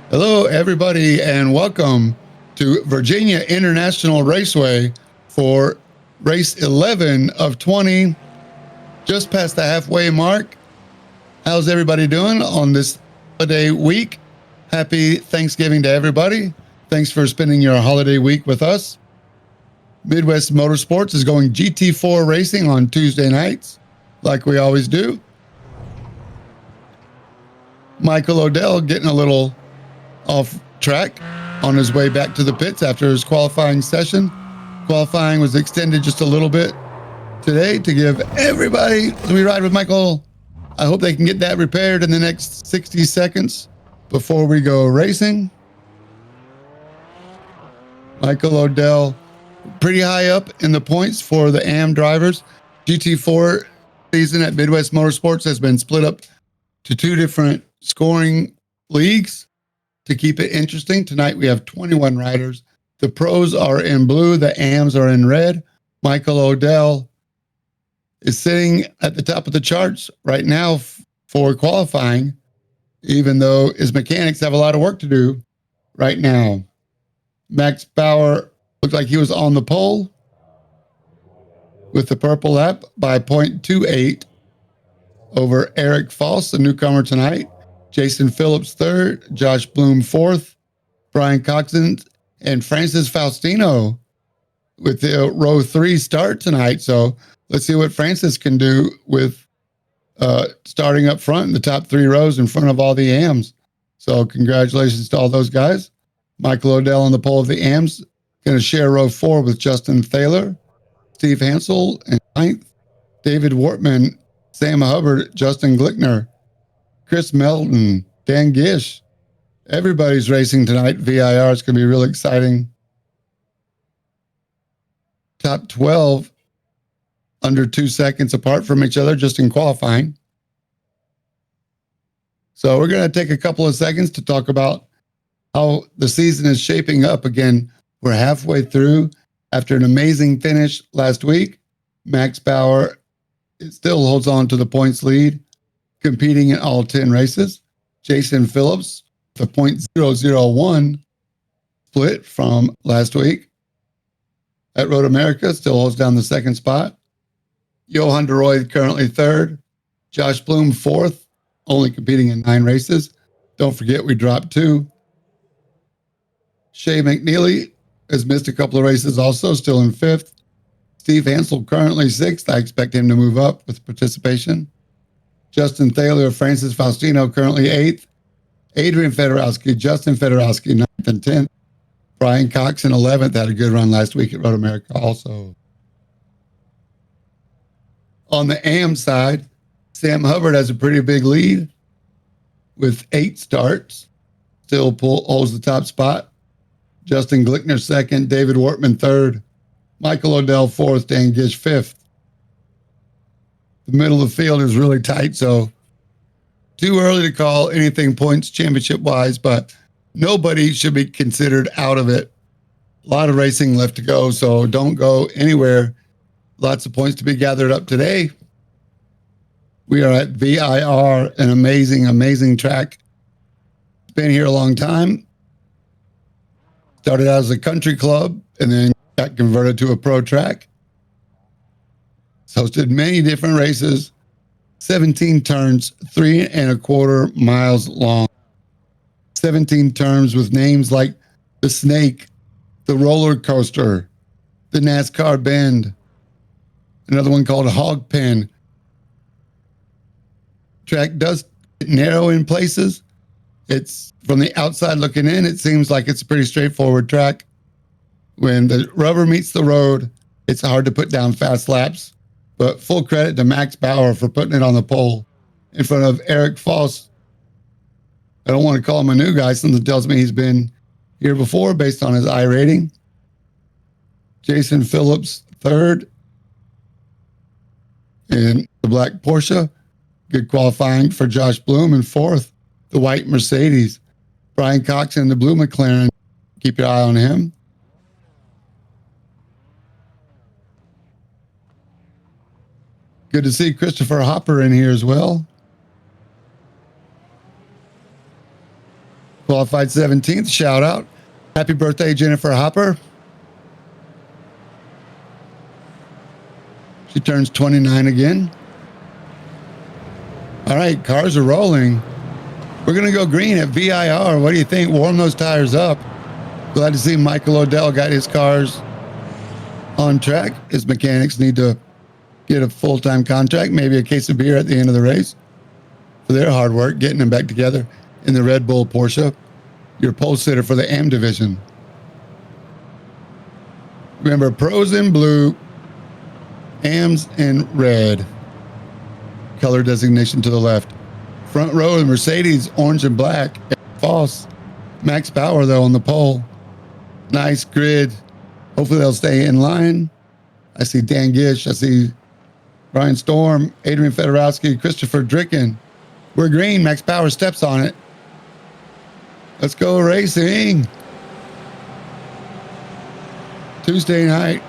Hello, everybody, and welcome to Virginia International Raceway for race 11 of 20, just past the halfway mark. How's everybody doing on this holiday week? Happy Thanksgiving to everybody. Thanks for spending your holiday week with us. Midwest Motorsports is going GT4 racing on Tuesday nights, like we always do. Michael Odell getting a little off track on his way back to the pits after his qualifying session. Qualifying was extended just a little bit today to give everybody we ride with Michael. I hope they can get that repaired in the next 60 seconds before we go racing. Michael Odell pretty high up in the points for the AM drivers. GT4 season at Midwest Motorsports has been split up to two different scoring leagues to keep it interesting. Tonight we have 21 riders. The pros are in blue, the AMs are in red. Michael Odell is sitting at the top of the charts right now for qualifying, even though his mechanics have a lot of work to do right now. Max Bauer looked like he was on the pole with the purple lap by 0.28 over Eric Foss, the newcomer tonight. Jason Phillips third, Josh Bloom fourth, Brian Coxon and Francis Faustino with the row 3 start tonight. So let's see what Francis can do with starting up front in the top 3 rows in front of all the AMs. So congratulations to all those guys. Michael Odell on the pole of the AMs, going to share row 4 with Justin Thaler, Steve Hansel in 9th, David Wortman, Sam Hubbard, Justin Glickner, Chris Melton, Dan Gish. Everybody's racing tonight. VIR is going to be really exciting. Top 12 under 2 seconds apart from each other just in qualifying. So we're going to take a couple of seconds to talk about how the season is shaping up. Again, we're halfway through after an amazing finish last week. Max Bauer still holds on to the points lead, competing in all 10 races. Jason Phillips, the .001 split from last week at Road America, still holds down the second spot. Johan de Rooij currently third. Josh Bloom fourth, only competing in 9 races. Don't forget we dropped 2. Shea McNeely has missed a couple of races also, still in 5th. Steve Hansel currently 6th. I expect him to move up with participation. Justin Thaler, Francis Faustino currently 8th. Adrian Fedorowski, Justin Fedorowski 9th and 10th. Brian Coxon 11th, had a good run last week at Road America also. On the AM side, Sam Hubbard has a pretty big lead with 8 starts. Still holds the top spot. Justin Glickner 2nd, David Wortman 3rd, Michael Odell 4th, Dan Gish 5th. The middle of the field is really tight, so too early to call anything points championship-wise, but nobody should be considered out of it. A lot of racing left to go, so don't go anywhere. Lots of points to be gathered up today. We are at VIR, an amazing, amazing track. Been here a long time. Started out as a country club and then got converted to a pro track. It's hosted many different races, 17 turns, 3.25 miles long. 17 turns with names like the Snake, the Roller Coaster, the NASCAR Bend, another one called Hog Pen. Track does narrow in places. It's from the outside looking in, it seems like it's a pretty straightforward track. When the rubber meets the road, it's hard to put down fast laps. But full credit to Max Bauer for putting it on the pole in front of Eric Foss. I don't want to call him a new guy. Something tells me he's been here before based on his I rating. Jason Phillips, 3rd in the black Porsche. Good qualifying for Josh Bloom, and 4th, the white Mercedes. Brian Coxon in the blue McLaren. Keep your eye on him. Good to see Christopher Hopper in here as well. Qualified 17th, shout out. Happy birthday, Jennifer Hopper. She turns 29 again. All right, cars are rolling. We're going to go green at VIR. What do you think? Warm those tires up. Glad to see Michael Odell got his cars on track. His mechanics need to get a full-time contract, maybe a case of beer at the end of the race for their hard work, getting them back together in the Red Bull Porsche. Your pole sitter for the AM division. Remember, pros in blue, AMs in red. Color designation to the left. Front row, the Mercedes, orange and black. False. Max Power, though, on the pole. Nice grid. Hopefully they'll stay in line. I see Dan Gish. I see Brian Storm, Adrian Fedorowski, Christopher Dricken. We're green. Max Power steps on it. Let's go racing. Tuesday night.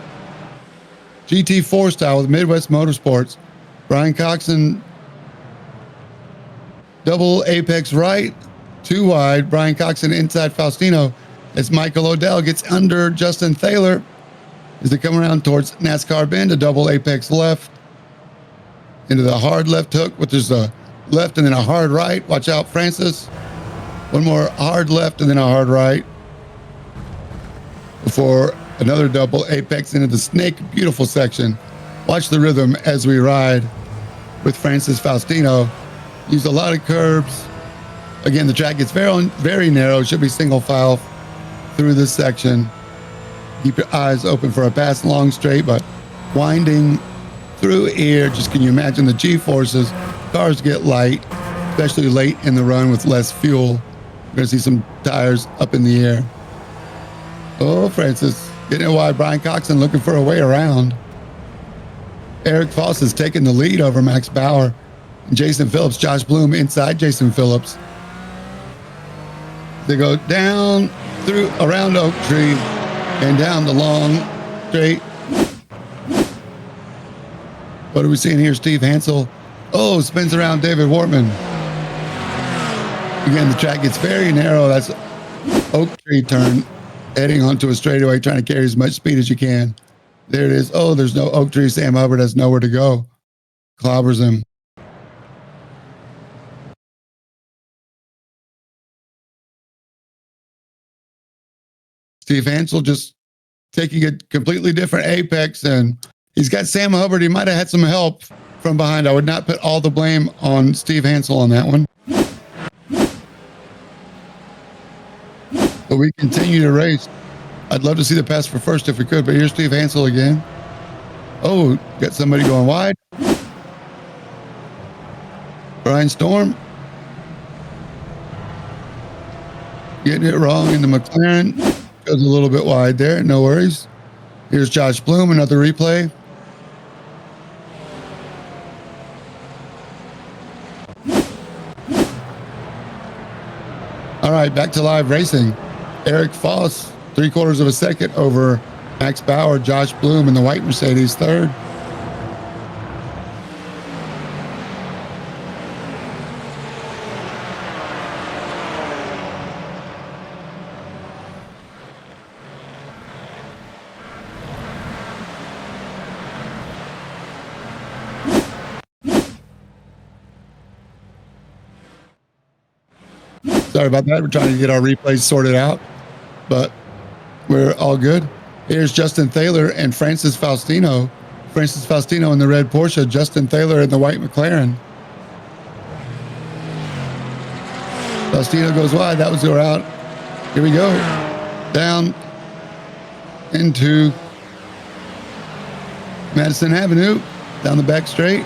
GT4 style with Midwest Motorsports. Brian Coxon, double apex right, too wide. Brian Coxon inside Faustino as Michael Odell gets under Justin Thaler as they come around towards NASCAR bend, a double apex left into the hard left hook, which is a left and then a hard right. Watch out, Francis. One more hard left and then a hard right before another double apex into the snake. Beautiful section. Watch the rhythm as we ride with Francis Faustino. Use a lot of curbs. Again, the track gets very, very narrow. Should be single file through this section. Keep your eyes open for a pass long straight, but winding through here. Just can you imagine the G-forces? Cars get light, especially late in the run with less fuel. We're going to see some tires up in the air. Oh, Francis getting it wide. Brian Coxon looking for a way around. Eric Foss is taking the lead over Max Bauer. And Jason Phillips, Josh Bloom inside Jason Phillips. They go down through around Oak Tree and down the long straight. What are we seeing here? Steve Hansel. Oh, spins around David Wortman. Again, the track gets very narrow. That's Oak Tree turn, heading onto a straightaway, trying to carry as much speed as you can. There it is. Oh, there's no Oak Tree. Sam Hubbard has nowhere to go. Clobbers him. Steve Hansel just taking a completely different apex, and he's got Sam Hubbard. He might have had some help from behind. I would not put all the blame on Steve Hansel on that one. But we continue to race. I'd love to see the pass for first if we could, but here's Steve Hansel again. Oh, got somebody going wide. Brian Storm. Getting it wrong in the McLaren. Goes a little bit wide there, no worries. Here's Josh Bloom, another replay. All right, back to live racing. Eric Foss, 3/4 of a second over Max Bauer. Josh Bloom in the white Mercedes, third. Sorry about that. We're trying to get our replays sorted out, but we're all good. Here's Justin Thaler and Francis Faustino. Francis Faustino in the red Porsche, Justin Thaler in the white McLaren. Faustino goes wide. That was go out. Here we go. Down into Madison Avenue, down the back straight.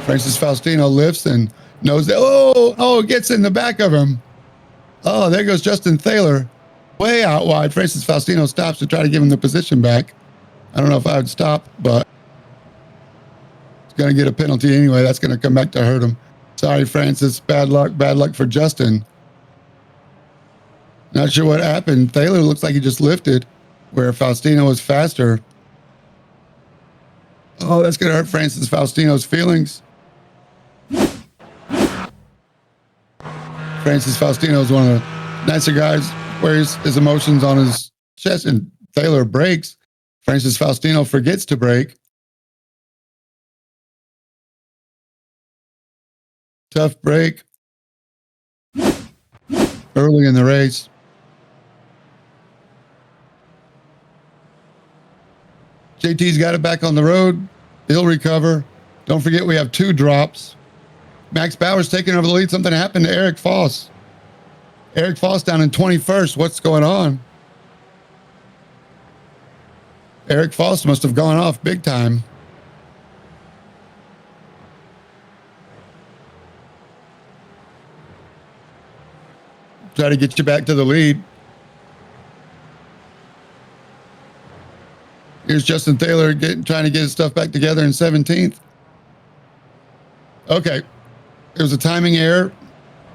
Francis Faustino lifts and knows that, gets in the back of him. Oh, there goes Justin Thaler. Way out wide. Francis Faustino stops to try to give him the position back. I don't know if I would stop, but he's going to get a penalty anyway. That's going to come back to hurt him. Sorry, Francis. Bad luck. Bad luck for Justin. Not sure what happened. Thaler looks like he just lifted where Faustino was faster. Oh, that's going to hurt Francis Faustino's feelings. Francis Faustino is one of the nicer guys, wears his emotions on his chest, and Thaler brakes. Francis Faustino forgets to brake. Tough break early in the race. JT's got it back on the road. He'll recover. Don't forget we have 2 drops. Max Bauer's taking over the lead. Something happened to Eric Foss. Eric Foss down in 21st. What's going on? Eric Foss must have gone off big time. Try to get you back to the lead. Here's Justin Thaler trying to get his stuff back together in 17th. Okay. It was a timing error.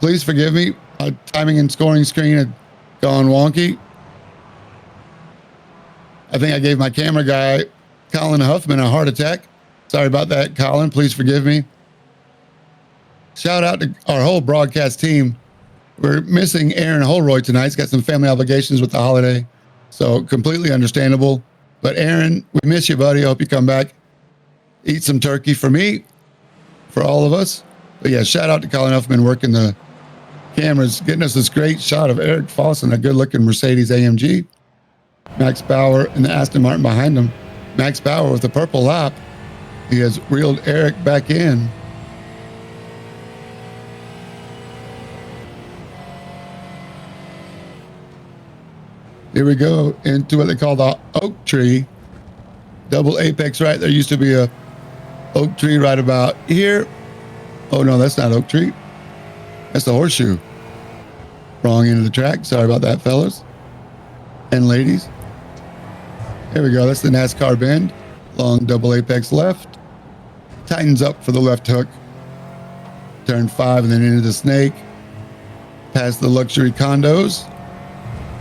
Please forgive me. My timing and scoring screen had gone wonky. I think I gave my camera guy, Colin Huffman, a heart attack. Sorry about that, Colin. Please forgive me. Shout out to our whole broadcast team. We're missing Aaron Holroyd tonight. He's got some family obligations with the holiday, so completely understandable. But Aaron, we miss you, buddy. I hope you come back. Eat some turkey for me, for all of us. But yeah, shout out to Colin Huffman working the cameras, getting us this great shot of Eric Foss in a good-looking Mercedes AMG. Max Bauer and the Aston Martin behind him. Max Bauer with the purple lap. He has reeled Eric back in. Here we go into what they call the oak tree. Double apex right there. Used to be a oak tree right about here. Oh no, that's not oak tree. That's the horseshoe. Wrong end of the track. Sorry about that, fellas and ladies. Here we go. That's the NASCAR bend. Long double apex left. Tightens up for the left hook. Turn 5 and then into the snake. Past the luxury condos.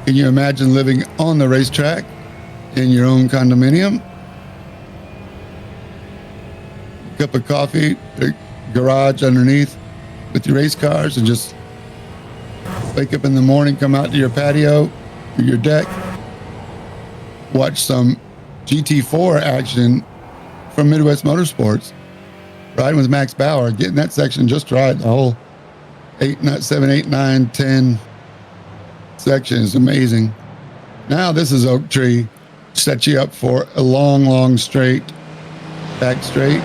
Can you imagine living on the racetrack in your own condominium? Cup of coffee, a garage underneath with your race cars, and just wake up in the morning, come out to your patio, or your deck, watch some GT4 action from Midwest Motorsports, riding with Max Bauer, getting that section just right. The whole 7, 8, 9, 10 section is amazing. Now this is oak tree. Set you up for a long straight, back straight.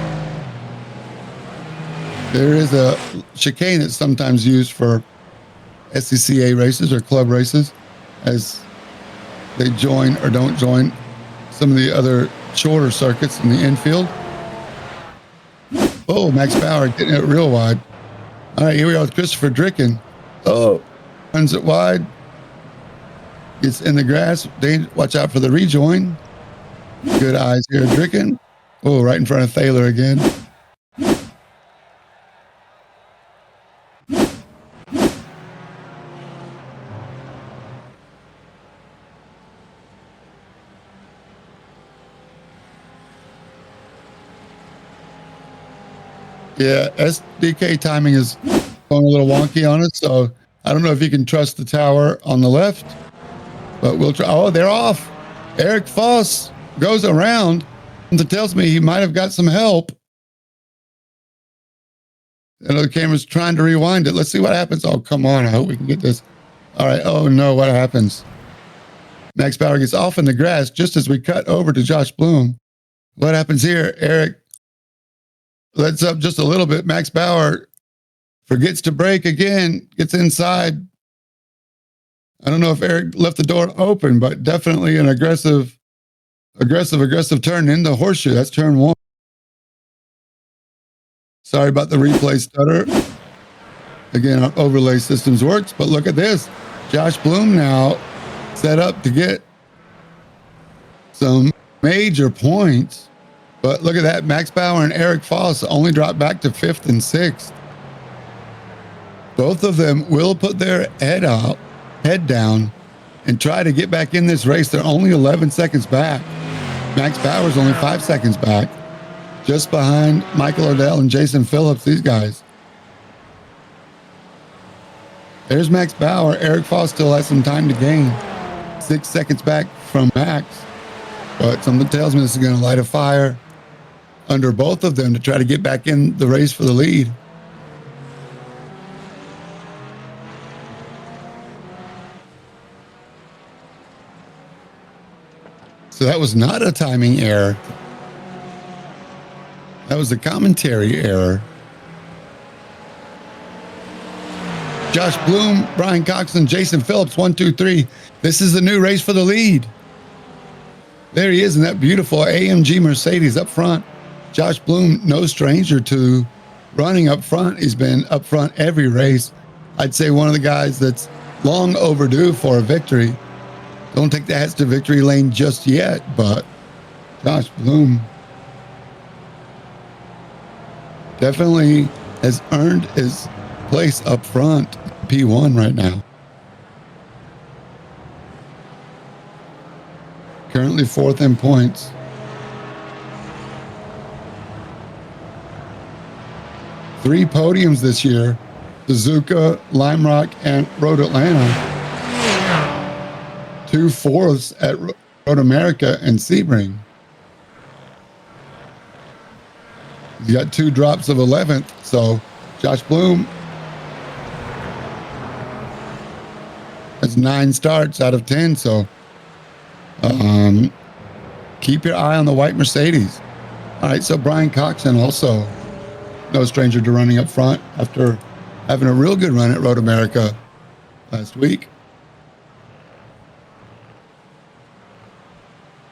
There is a chicane that's sometimes used for SCCA races or club races as they join or don't join some of the other shorter circuits in the infield. Oh, Max Bauer getting it real wide. All right, here we go with Christopher Dricken. Oh, runs it wide. Gets in the grass. Watch out for the rejoin. Good eyes here, Dricken. Oh, right in front of Thaler again. Yeah, SDK timing is going a little wonky on it, so I don't know if you can trust the tower on the left, but we'll try. Oh, they're off. Eric Foss goes around. That tells me he might have got some help. And the camera's trying to rewind it. Let's see what happens. Oh, come on. I hope we can get this. All right. Oh, no. What happens? Max Bauer gets off in the grass just as we cut over to Josh Bloom. What happens here? Eric lets up just a little bit. Max Bauer forgets to brake again, gets inside. I don't know if Eric left the door open, but definitely an aggressive turn into horseshoe. That's turn 1. Sorry about the replay stutter. Again, our overlay systems works, but look at this. Josh Bloom now set up to get some major points. But look at that. Max Bauer and Eric Foss only dropped back to 5th and 6th. Both of them will put their head down and try to get back in this race. They're only 11 seconds back. Max Bauer's only 5 seconds back. just behind Michael Odell and Jason Phillips, these guys. There's Max Bauer. Eric Foss still has some time to gain. 6 seconds back from Max. But something tells me this is going to light a fire under both of them to try to get back in the race for the lead. So that was not a timing error. That was a commentary error. Josh Bloom, Brian Coxon, Jason Phillips, 1, 2, 3. This is the new race for the lead. There he is in that beautiful AMG Mercedes up front. Josh Bloom, no stranger to running up front. He's been up front every race. I'd say one of the guys that's long overdue for a victory. Don't take the hats to victory lane just yet, but Josh Bloom definitely has earned his place up front, P1 right now. Currently 4th in points. Three podiums this year: Suzuka, Lime Rock, and Road Atlanta. 2 fourths at Road America and Sebring. You got 2 drops of 11th. So Josh Bloom has 9 starts out of 10. So keep your eye on the white Mercedes. All right, so Brian Coxon also no stranger to running up front after having a real good run at Road America last week.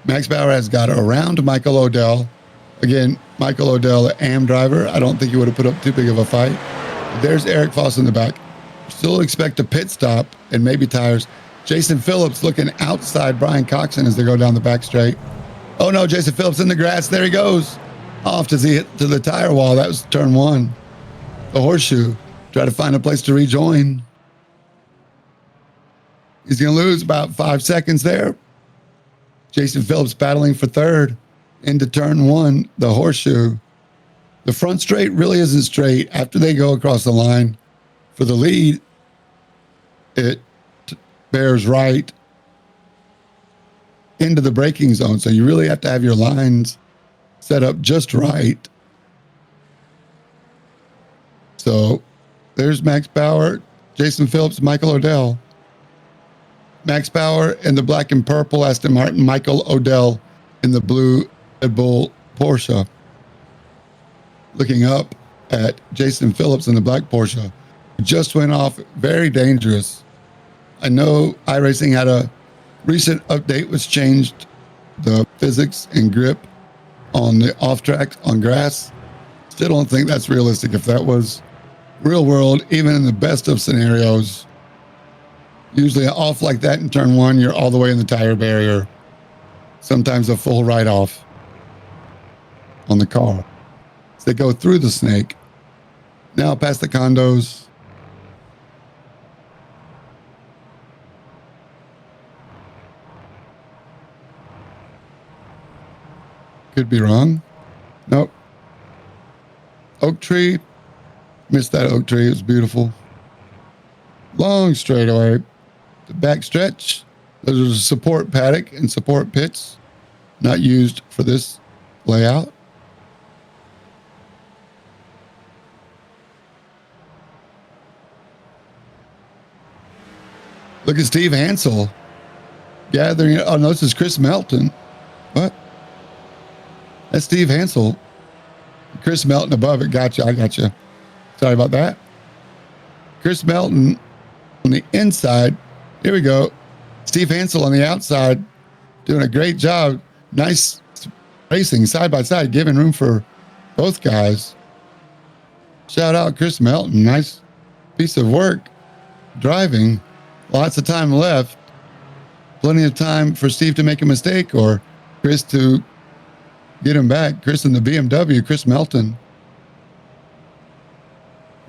Max Bauer has got around Michael Odell. Again, Michael Odell, an AM driver. I don't think he would have put up too big of a fight. There's Eric Foss in the back. Still expect a pit stop and maybe tires. Jason Phillips looking outside Brian Coxon as they go down the back straight. Oh no, Jason Phillips in the grass. There he goes. Off as he hit to the tire wall. That was turn 1. The horseshoe. Try to find a place to rejoin. He's going to lose about 5 seconds there. Jason Phillips battling for 3rd into turn 1, the horseshoe. The front straight really isn't straight. After they go across the line for the lead, it bears right into the braking zone. So you really have to have your lines set up just right. So there's Max Bauer, Jason Phillips, Michael Odell. Max Bauer in the black and purple Aston Martin, Michael Odell in the blue Red Bull Porsche. Looking up at Jason Phillips in the black Porsche. Just went off, very dangerous. I know iRacing had a recent update which changed the physics and grip on the off track on grass. Still don't think that's realistic. If that was real world, even in the best of scenarios, usually off like that in turn 1, you're all the way in the tire barrier. Sometimes a full ride off on the car. So they go through the snake. Now past the condos. Could be wrong. Nope. Oak tree. Missed that oak tree. It was beautiful. Long straightaway. The back stretch. Those are the support paddock and support pits. Not used for this layout. Look at Steve Hansel gathering. Oh, no, this is Chris Melton. What? That's Steve Hansel. Chris Melton above it. Gotcha. I gotcha. Sorry about that. Chris Melton on the inside. Here we go. Steve Hansel on the outside doing a great job. Nice racing side by side, giving room for both guys. Shout out Chris Melton. Nice piece of work driving. Lots of time left. Plenty of time for Steve to make a mistake or Chris to get him back. Chris in the BMW, Chris Melton.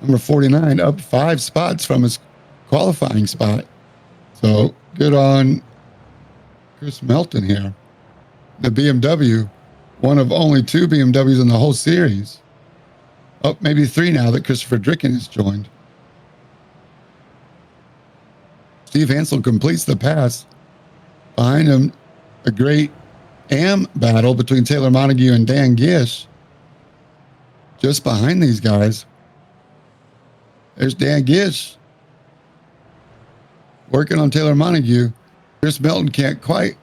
Number 49, up 5 spots from his qualifying spot. So good on Chris Melton here. The BMW one of only 2 BMWs in the whole series. Oh, maybe 3 now that Christopher Dricken has joined. Steve Hansel completes the pass. Behind him, a great AM battle between Taylor Montague and Dan Gish. Just behind these guys, there's Dan Gish working on Taylor Montague. Chris Milton can't quite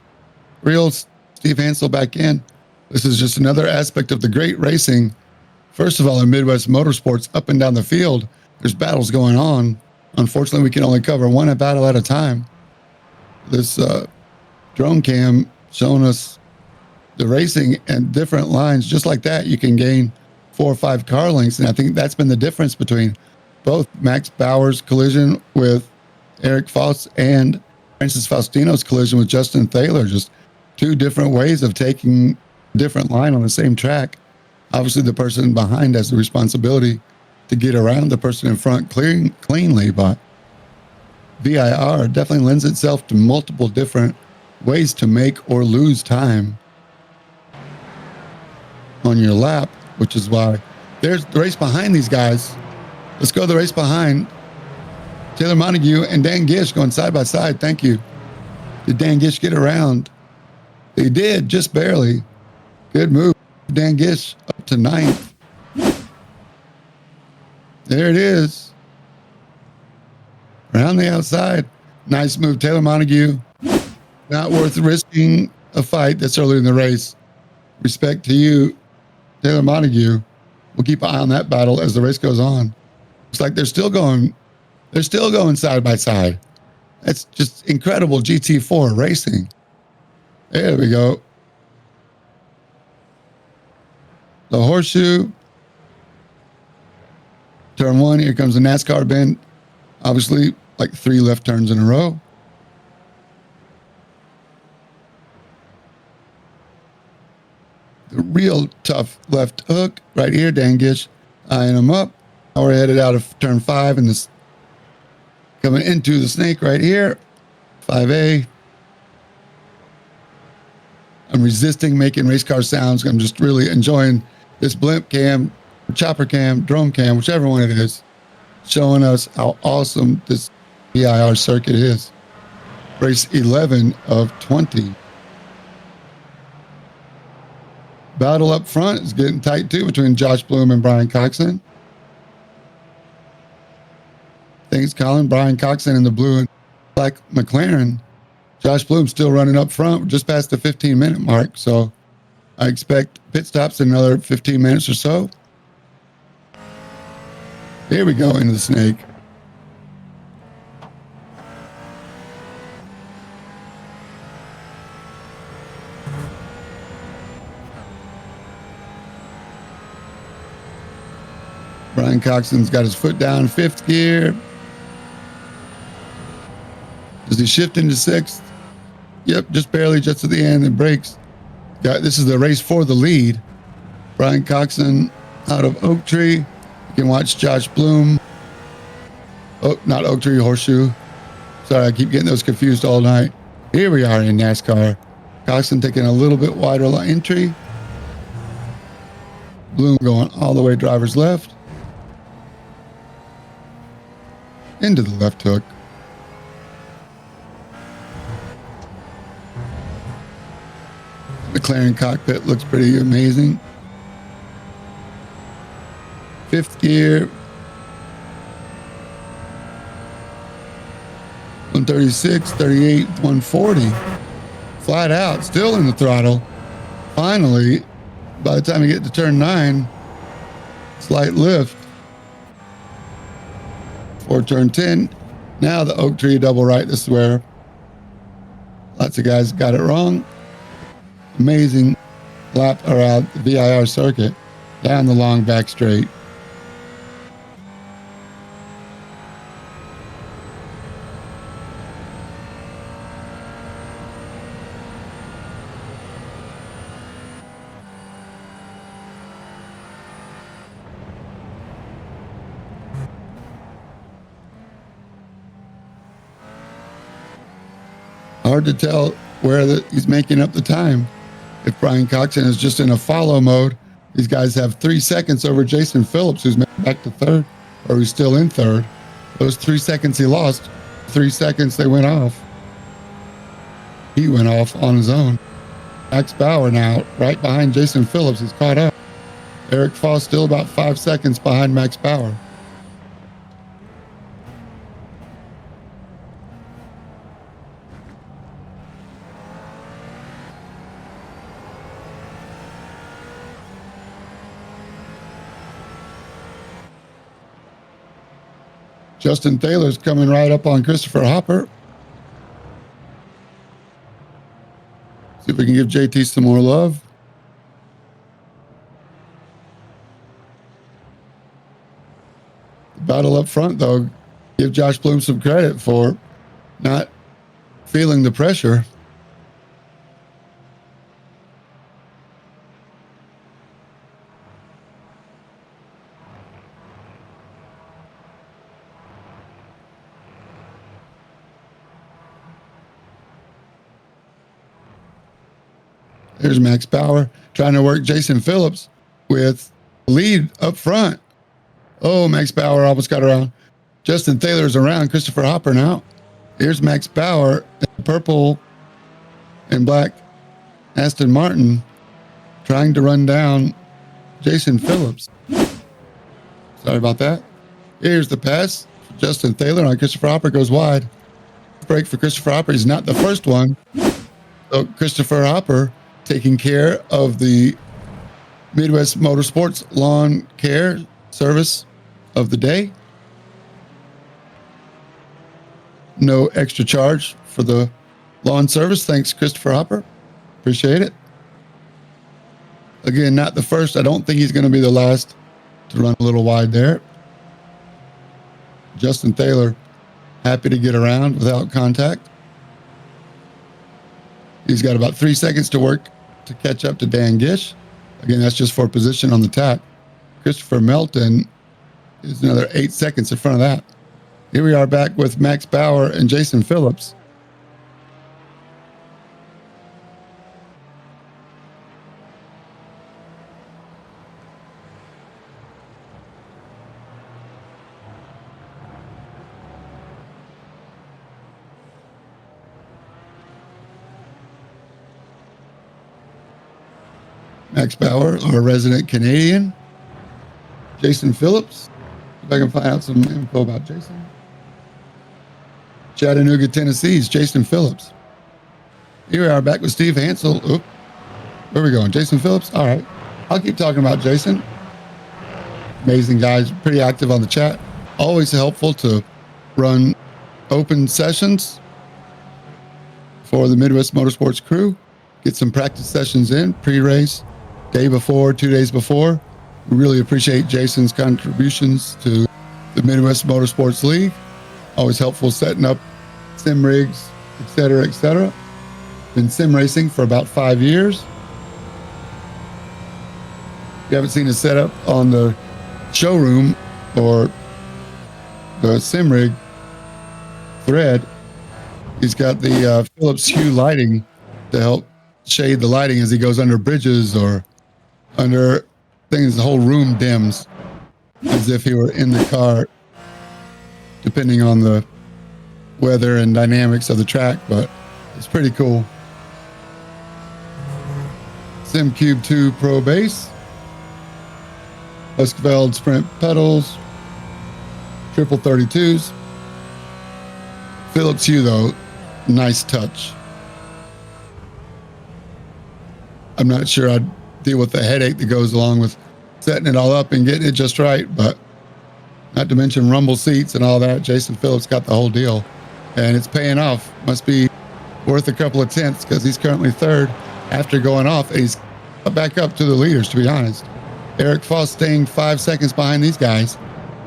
reel Steve Hansel back in. This is just another aspect of the great racing. First of all, in Midwest Motorsports, up and down the field, there's battles going on. Unfortunately, we can only cover one battle at a time. This drone cam showing us the racing and different lines. Just like that, you can gain 4 or 5 car lengths. And I think that's been the difference between both Max Bauer's collision with Eric Faust and Francis Faustino's collision with Justin Thaler. Just 2 different ways of taking a different line on the same track. Obviously, the person behind has the responsibility to get around the person in front cleanly, but VIR definitely lends itself to multiple different ways to make or lose time on your lap, which is why there's the race behind these guys. Let's go to the race behind. Taylor Montague and Dan Gish going side by side. Thank you. Did Dan Gish get around? They did, just barely. Good move. Dan Gish up to 9th. There it is. Around the outside. Nice move, Taylor Montague. Not worth risking a fight this early in the race. Respect to you, Taylor Montague. We'll keep an eye on that battle as the race goes on. Looks like they're still going side by side. That's just incredible GT4 racing. There we go. The horseshoe. Turn 1, here comes the NASCAR bend. Obviously, like 3 left turns in a row. The real tough left hook right here. Dan Gish eyeing him up. Now we're headed out of turn 5 and this coming into the snake right here. 5A. I'm resisting making race car sounds. I'm just really enjoying this blimp cam, chopper cam, drone cam, whichever one it is, showing us how awesome this VIR circuit is. Race 11 of 20. Battle up front is getting tight too between Josh Bloom and Brian Coxon. Thanks, Colin. Brian Coxon in the blue and black McLaren. Josh Bloom still running up front. We're just past the 15-minute mark, so I expect pit stops in another 15 minutes or so. Here we go into the snake. Brian Coxon's got his foot down, 5th gear. Does he shift into 6th? Yep, just barely, just at the end, and brakes. This is the race for the lead. Brian Coxon out of Oak Tree. You can watch Josh Bloom. Oh, not Oak Tree, Horseshoe. Sorry, I keep getting those confused all night. Here we are in NASCAR. Coxon taking a little bit wider entry. Bloom going all the way driver's left. Into the left hook. McLaren cockpit looks pretty amazing. 5th gear. 136, 38, 140. Flat out, still in the throttle. Finally, by the time you get to turn 9, slight lift. For turn 10. Now the Oak Tree double right. This is where lots of guys got it wrong. Amazing lap around the VIR circuit down the long back straight. Hard to tell where he's making up the time. If Brian Coxon is just in a follow mode, these guys have 3 seconds over Jason Phillips, who's back to third, or who's still in third. Those 3 seconds he lost, 3 seconds they went off. He went off on his own. Max Bauer now right behind Jason Phillips. He's caught up. Eric Foss still about 5 seconds behind Max Bauer. Justin Taylor's coming right up on Christopher Hopper. See if we can give JT some more love. The battle up front, though, give Josh Bloom some credit for not feeling the pressure. There's Max Bauer trying to work Jason Phillips with lead up front. Oh, Max Bauer almost got around. Justin Taylor's around Christopher Hopper now. Here's Max Bauer, purple and black Aston Martin, trying to run down Jason Phillips. Sorry about that. Here's the pass. Justin Taylor on Christopher Hopper goes wide. Break for Christopher Hopper. He's not the first one. So Christopher Hopper taking care of the Midwest Motorsports lawn care service of the day. No extra charge for the lawn service. Thanks, Christopher Hopper. Appreciate it. Again, not the first. I don't think he's going to be the last to run a little wide there. Justin Taylor, happy to get around without contact. He's got about 3 seconds to work to catch up to Dan Gish. Again, that's just for position on the track. Christopher Melton is another 8 seconds in front of that. Here we are back with Max Bauer and Jason Phillips. Max Bauer, our resident Canadian. Jason Phillips. If I can find out some info about Jason. Chattanooga, Tennessee's Jason Phillips. Here we are back with Steve Hansel. Oop. Where are we going? Jason Phillips? All right. I'll keep talking about Jason. Amazing guys. Pretty active on the chat. Always helpful to run open sessions for the Midwest Motorsports crew. Get some practice sessions in, pre-race, day before, 2 days before. We really appreciate Jason's contributions to the Midwest Motorsports League. Always helpful setting up sim rigs, et cetera, Been sim racing for about 5 years. If you haven't seen his setup on the showroom or the sim rig thread, he's got the Philips Hue lighting to help shade the lighting as he goes under bridges or under things. The whole room dims as if he were in the car, depending on the weather and dynamics of the track, but it's pretty cool. SimCube 2 Pro Base, Husqvarna Sprint pedals, triple 32s. Philips Hue though, nice touch. I'm not sure I'd deal with the headache that goes along with setting it all up and getting it just right, but not to mention rumble seats and all that. Jason Phillips got the whole deal, and it's paying off. Must be worth a couple of tenths because he's currently third after going off, and he's back up to the leaders, to be honest. Eric Foss staying 5 seconds behind these guys.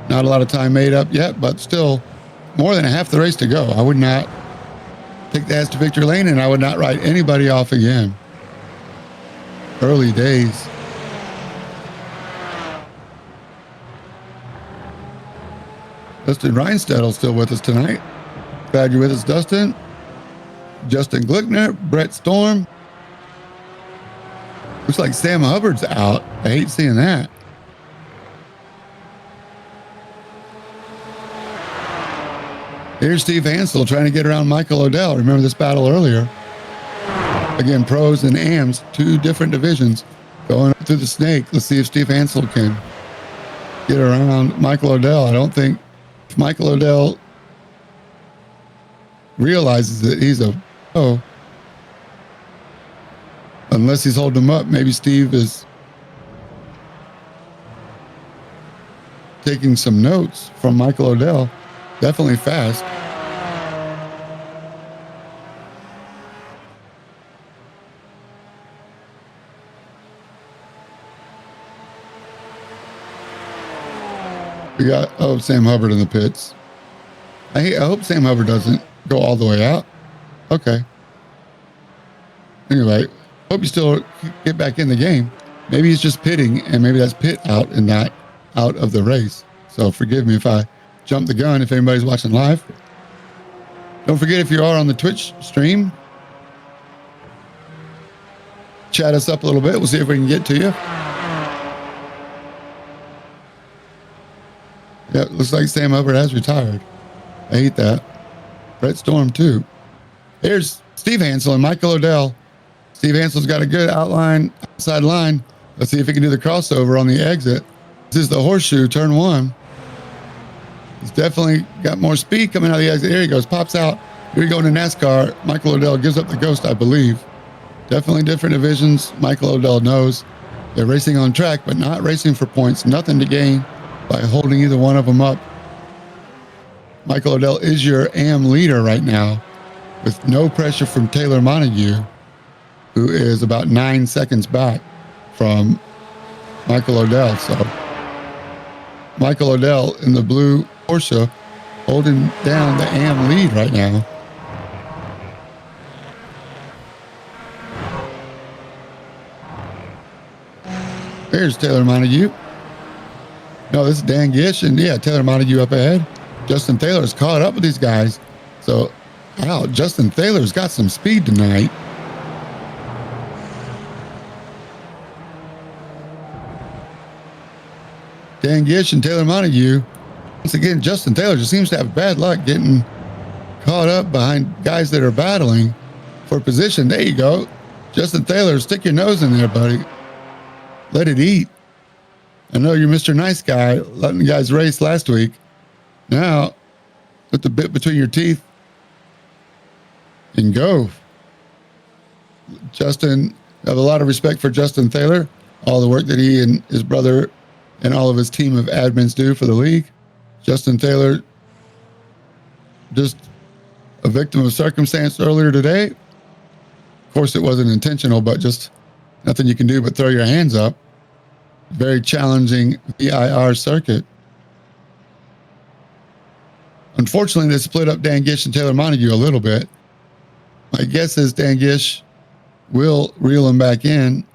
Not a lot of time made up yet, but still more than half the race to go. I would not take the ass to victory lane, and I would not write anybody off again. Early days. Dustin Reinstedt's still with us tonight. Glad you're with us, Dustin. Justin Glickner, Brett Storm. Looks like Sam Hubbard's out. I hate seeing that. Here's Steve Hansel trying to get around Michael Odell. Remember this battle earlier? Again, pros and AMs, 2 different divisions going up through the snake. Let's see if Steve Hansel can get around Michael Odell. I don't think if Michael Odell realizes that he's a pro, unless he's holding him up, maybe Steve is taking some notes from Michael Odell. Definitely fast. We got, Sam Hubbard in the pits. I hope Sam Hubbard doesn't go all the way out. Okay. Anyway, hope you still get back in the game. Maybe he's just pitting, and maybe that's pit out and not out of the race. So forgive me if I jump the gun if anybody's watching live. Don't forget, if you are on the Twitch stream, chat us up a little bit. We'll see if we can get to you. Yeah, looks like Sam Hubbard has retired. I hate that. Brett Storm too. Here's Steve Hansel and Michael Odell. Steve Hansel's got a good outside line. Let's see if he can do the crossover on the exit. This is the horseshoe, turn 1. He's definitely got more speed coming out of the exit. Here he goes, pops out. Here we go into NASCAR. Michael Odell gives up the ghost, I believe. Definitely different divisions. Michael Odell knows they're racing on track, but not racing for points. Nothing to gain by holding either one of them up. Michael Odell is your AM leader right now, with no pressure from Taylor Montague, who is about 9 seconds back from Michael Odell. So Michael Odell in the blue Porsche holding down the AM lead right now. There's Taylor Montague. No, this is Dan Gish, and yeah, Taylor Montague up ahead. Justin Taylor's caught up with these guys. So, wow, Justin Taylor's got some speed tonight. Dan Gish and Taylor Montague. Once again, Justin Taylor just seems to have bad luck getting caught up behind guys that are battling for position. There you go. Justin Taylor, stick your nose in there, buddy. Let it eat. I know you're Mr. Nice Guy, letting the guys race last week. Now, put the bit between your teeth and go. Justin, I have a lot of respect for Justin Taylor, all the work that he and his brother and all of his team of admins do for the league. Justin Taylor, just a victim of circumstance earlier today. Of course, it wasn't intentional, but just nothing you can do but throw your hands up. Very challenging VIR circuit. Unfortunately, they split up Dan Gish and Taylor Montague a little bit. My guess is Dan Gish will reel him back in,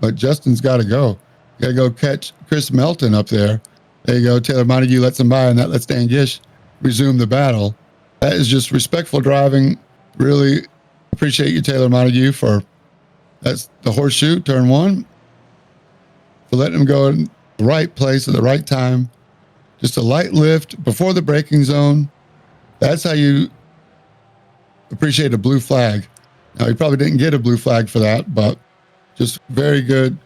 but Justin's got to go. Got to go catch Chris Melton up there. There you go. Taylor Montague lets him by, and that lets Dan Gish resume the battle. That is just respectful driving. Really appreciate you, Taylor Montague, for that's the horseshoe, turn 1. For letting him go in the right place at the right time. Just a light lift before the braking zone. That's how you appreciate a blue flag. Now, he probably didn't get a blue flag for that, but just very good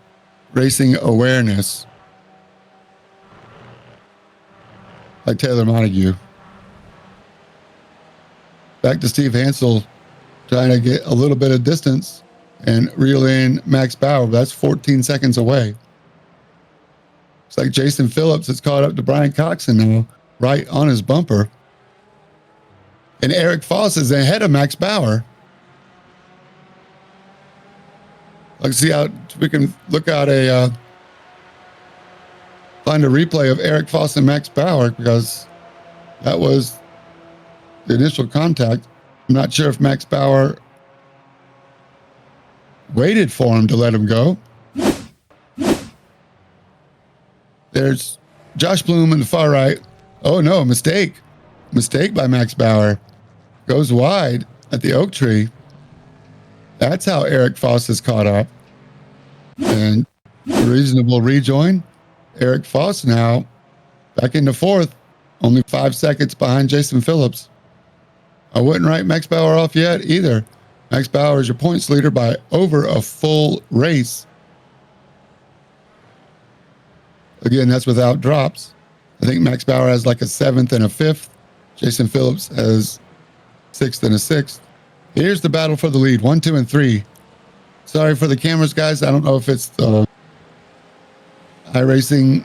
racing awareness. Like Taylor Montague. Back to Steve Hansel, trying to get a little bit of distance and reel in Max Bauer. That's 14 seconds away. It's like Jason Phillips has caught up to Brian Coxon now, right on his bumper. And Eric Foss is ahead of Max Bauer. Let's see how we can look out find a replay of Eric Foss and Max Bauer, because that was the initial contact. I'm not sure if Max Bauer waited for him to let him go. There's Josh Bloom in the far right. Oh no, mistake. Mistake by Max Bauer. Goes wide at the oak tree. That's how Eric Foss is caught up. And reasonable rejoin. Eric Foss now back into fourth, only 5 seconds behind Jason Phillips. I wouldn't write Max Bauer off yet either. Max Bauer is your points leader by over a full race. Again, that's without drops. I think Max Bauer has like a 7th and a 5th. Jason Phillips has 6th and a 6th. Here's the battle for the lead, 1, 2, and 3. Sorry for the cameras, guys. I don't know if it's the iRacing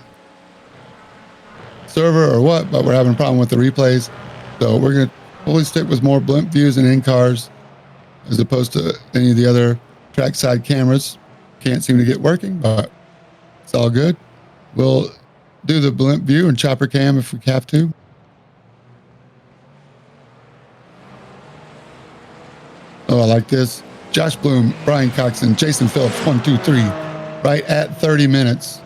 server or what, but we're having a problem with the replays. So we're going to fully stick with more blimp views and in-cars as opposed to any of the other trackside cameras. Can't seem to get working, but it's all good. We'll do the blimp view and chopper cam if we have to. Oh, I like this. Josh Bloom, Brian Coxon, Jason Phillips, 1, 2, 3. Right at 30 minutes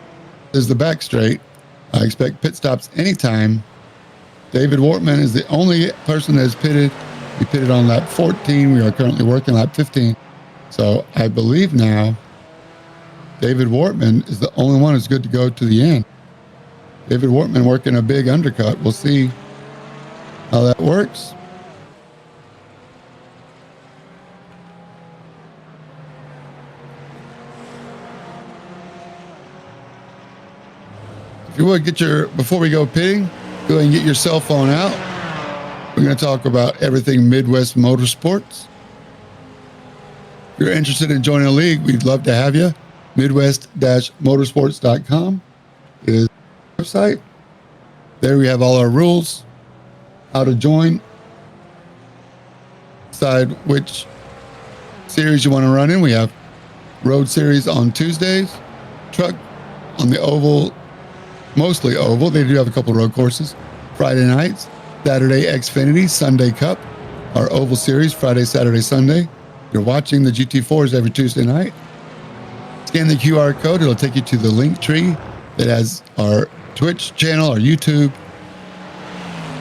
is the back straight. I expect pit stops anytime. David Wortman is the only person that is pitted. We pitted on lap 14. We are currently working lap 15. So I believe now David Wortman is the only one who's good to go to the end. David Wortman working a big undercut. We'll see how that works. If you would before we go pitting, go ahead and get your cell phone out. We're going to talk about everything Midwest Motorsports. If you're interested in joining a league, we'd love to have you. Midwest-motorsports.com is the website. There we have all our rules, how to join, decide which series you want to run in. We have road series on Tuesdays, truck on the oval, mostly oval. They do have a couple of road courses. Friday nights, Saturday Xfinity, Sunday Cup, our oval series, Friday, Saturday, Sunday. You're watching the GT4s every Tuesday night. Scan the QR code. It'll take you to the link tree that has our Twitch channel, our YouTube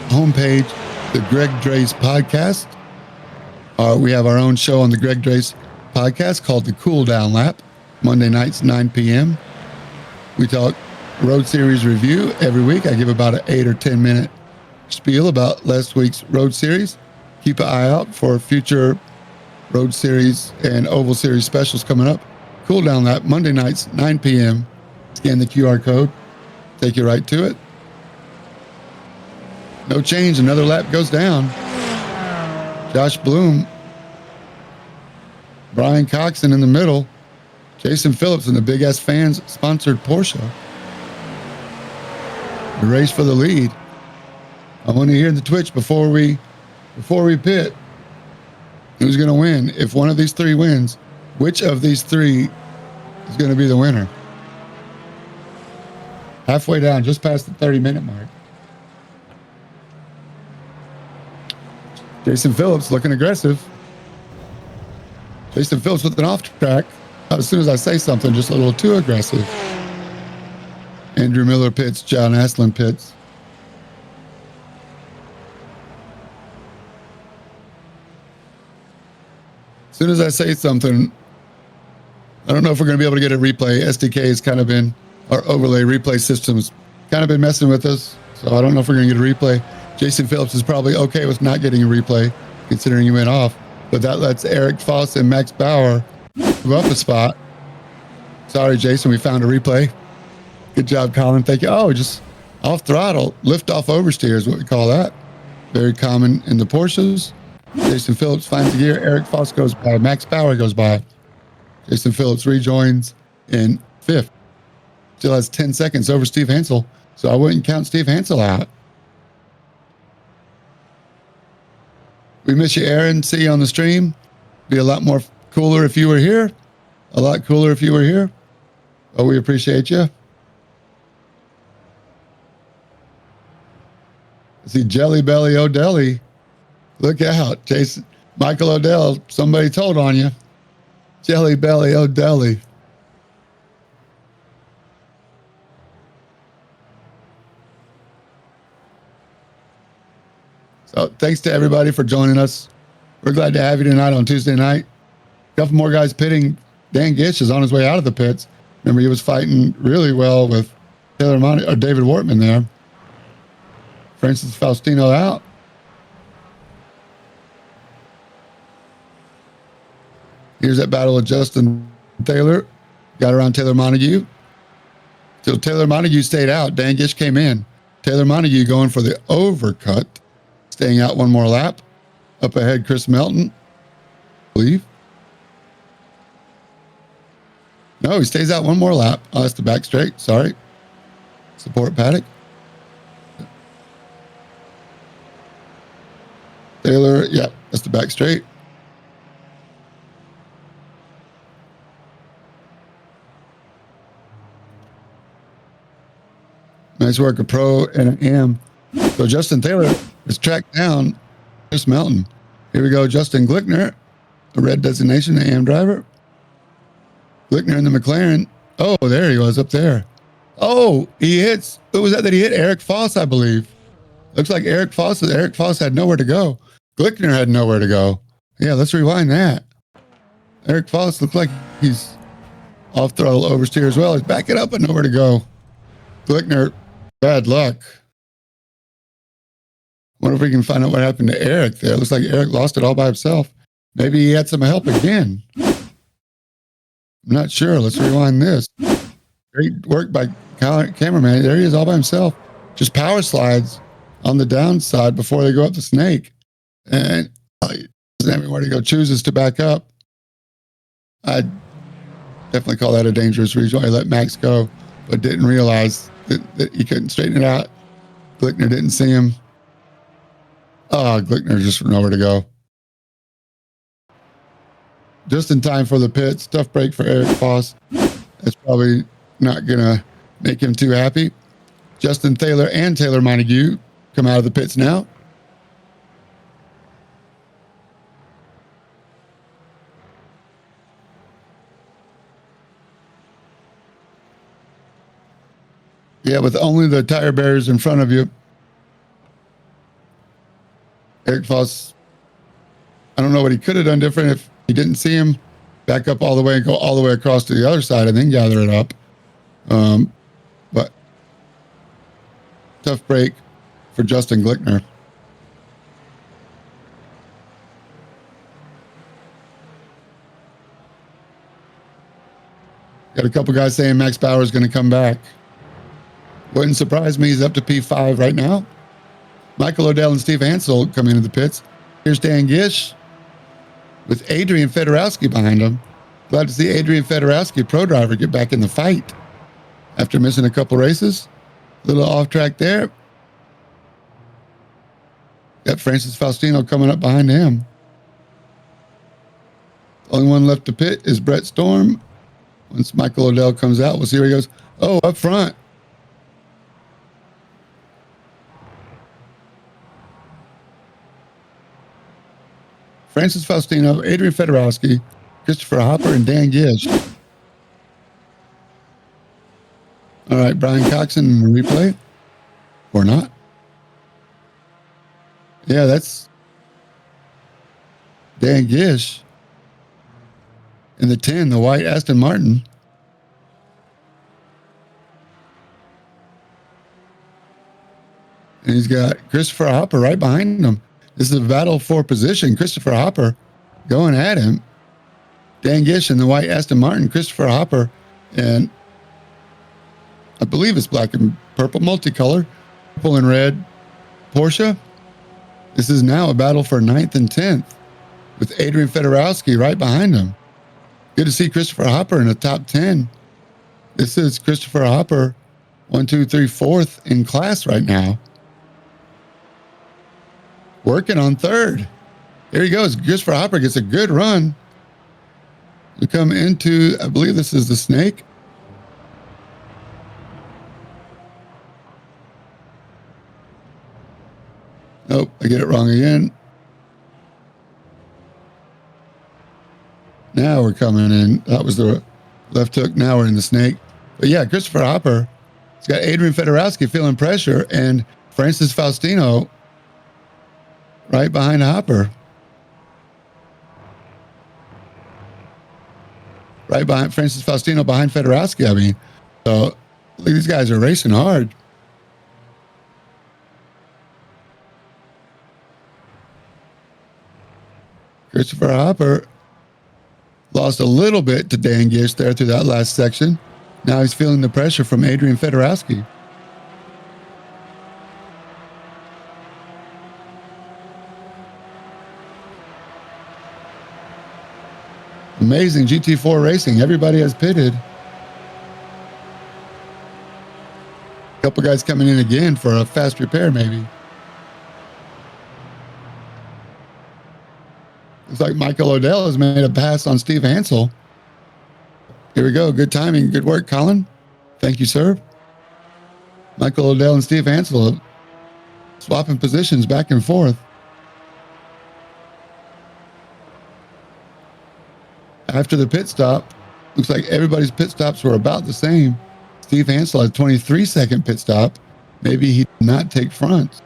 homepage, the Greg Drace podcast. We have our own show on the Greg Drace podcast called the Cool Down Lap, Monday nights, 9 p.m. We talk road series review every week. I give about an 8 or 10 minute spiel about last week's road series. Keep an eye out for future road series and oval series specials coming up. Cool Down Lap, Monday nights, 9 p.m. Scan the QR code, take you right to it. No change, another lap goes down. Josh Bloom, Brian Coxon in the middle, Jason Phillips in the Big S Fans sponsored Porsche. The race for the lead. I want to hear the Twitch before we pit. Who's going to win? If one of these three wins, which of these three is going to be the winner? Halfway down, just past the 30-minute mark. Jason Phillips looking aggressive. Jason Phillips with an off track. As soon as I say something, just a little too aggressive. Andrew Miller pits, John Aslan pits. As soon as I say something, I don't know if we're going to be able to get a replay. SDK has kind of been, our overlay replay system's kind of been messing with us. So I don't know if we're going to get a replay. Jason Phillips is probably okay with not getting a replay, considering he went off. But that lets Eric Foss and Max Bauer move up a spot. Sorry, Jason, we found a replay. Good job, Colin. Thank you. Oh, just off throttle, lift off oversteer is what we call that. Very common in the Porsches. Jason Phillips finds the gear. Eric Foss goes by. Max Bauer goes by. Jason Phillips rejoins in fifth. Still has 10 seconds over Steve Hansel, so I wouldn't count Steve Hansel out. We miss you, Aaron. See you on the stream. Be a lot more cooler if you were here. A lot cooler if you were here. Oh, we appreciate you. See Jelly Belly O'Delly. Look out, Jason. Michael O'Dell, somebody told on you. Jelly Belly O'Delly. So thanks to everybody for joining us. We're glad to have you tonight on Tuesday night. couple more guys pitting. Dan Gish is on his way out of the pits. Remember, he was fighting really well with Taylor Monty or David Wortman there. Francis Faustino out. Here's that battle with Justin Taylor. Got around Taylor Montague. So Taylor Montague stayed out. Dan Gish came in. Taylor Montague going for the overcut. Staying out one more lap. Up ahead, Chris Melton, I believe. No, he stays out one more lap. Oh, that's the back straight. Sorry. Support paddock. Taylor, yeah, that's the back straight. Nice work, a pro and an AM. So Justin Taylor is tracked down Chris Melton. Here we go, Justin Glickner, the red designation, the AM driver. Glickner in the McLaren. Oh, there he was up there. Oh, he hits. Who was that he hit? Eric Foss, I believe. Looks like Eric Foss had nowhere to go. Glickner had nowhere to go. Yeah, let's rewind that. Eric Foss looked like he's off throttle oversteer as well. He's backing up and nowhere to go. Glickner, bad luck. Wonder if we can find out what happened to Eric there. Looks like Eric lost it all by himself. Maybe he had some help again. I'm not sure. Let's rewind this. Great work by cameraman. There he is all by himself. Just power slides on the downside before they go up the snake. And he doesn't have anywhere to go. Chooses to back up. I'd definitely call that a dangerous reason why he let Max go, but didn't realize that he couldn't straighten it out. Glickner didn't see him. Oh, Glickner just nowhere to go. Just in time for the pits. Tough break for Eric Foss. That's probably not going to make him too happy. Justin Taylor and Taylor Montague come out of the pits now. Yeah, with only the tire barriers in front of you. Eric Foss, I don't know what he could have done different if he didn't see him back up all the way and go all the way across to the other side and then gather it up. But tough break for Justin Glickner. Got a couple guys saying Max Bauer is going to come back. Wouldn't surprise me. He's up to P5 right now. Michael Odell and Steve Hansel come into the pits. Here's Dan Gish with Adrian Fedorowski behind him. Glad to see Adrian Fedorowski, pro driver, get back in the fight after missing a couple races. A little off track there. Got Francis Faustino coming up behind him. Only one left to pit is Brett Storm. Once Michael Odell comes out, we'll see where he goes. Oh, up front. Francis Faustino, Adrian Fedorowski, Christopher Hopper, and Dan Gish. All right, Brian Coxon in the replay. Or not. Yeah, that's Dan Gish. In the 10, the white Aston Martin. And he's got Christopher Hopper right behind him. This is a battle for position. Christopher Hopper going at him. Dan Gish in the white Aston Martin. Christopher Hopper and I believe it's black and purple, multicolor, purple and red Porsche. This is now a battle for 9th and 10th with Adrian Fedorowski right behind him. Good to see Christopher Hopper in the top 10. This is Christopher Hopper, 1, 2, 3, 4th in class right now. Working on 3rd. Here he goes. Christopher Hopper gets a good run. We come into, I believe this is the snake. Nope, I get it wrong again. Now we're coming in. That was the left hook. Now we're in the snake. But yeah, Christopher Hopper. He's got Adrian Fedorowski feeling pressure and Francis Faustino right behind Hopper. right behind Francis Faustino, behind Fedorowski. I mean, so these guys are racing hard. Christopher Hopper lost a little bit to Dan Gish there through that last section. Now he's feeling the pressure from Adrian Fedorowski. Amazing GT4 racing. Everybody has pitted. A couple guys coming in again for a fast repair, maybe. Looks like Michael Odell has made a pass on Steve Hansel. Here we go. Good timing. Good work, Colin. Thank you, sir. Michael Odell and Steve Hansel swapping positions back and forth. After the pit stop, looks like everybody's pit stops were about the same. Steve Hansel had a 23-second pit stop. Maybe he did not take fronts.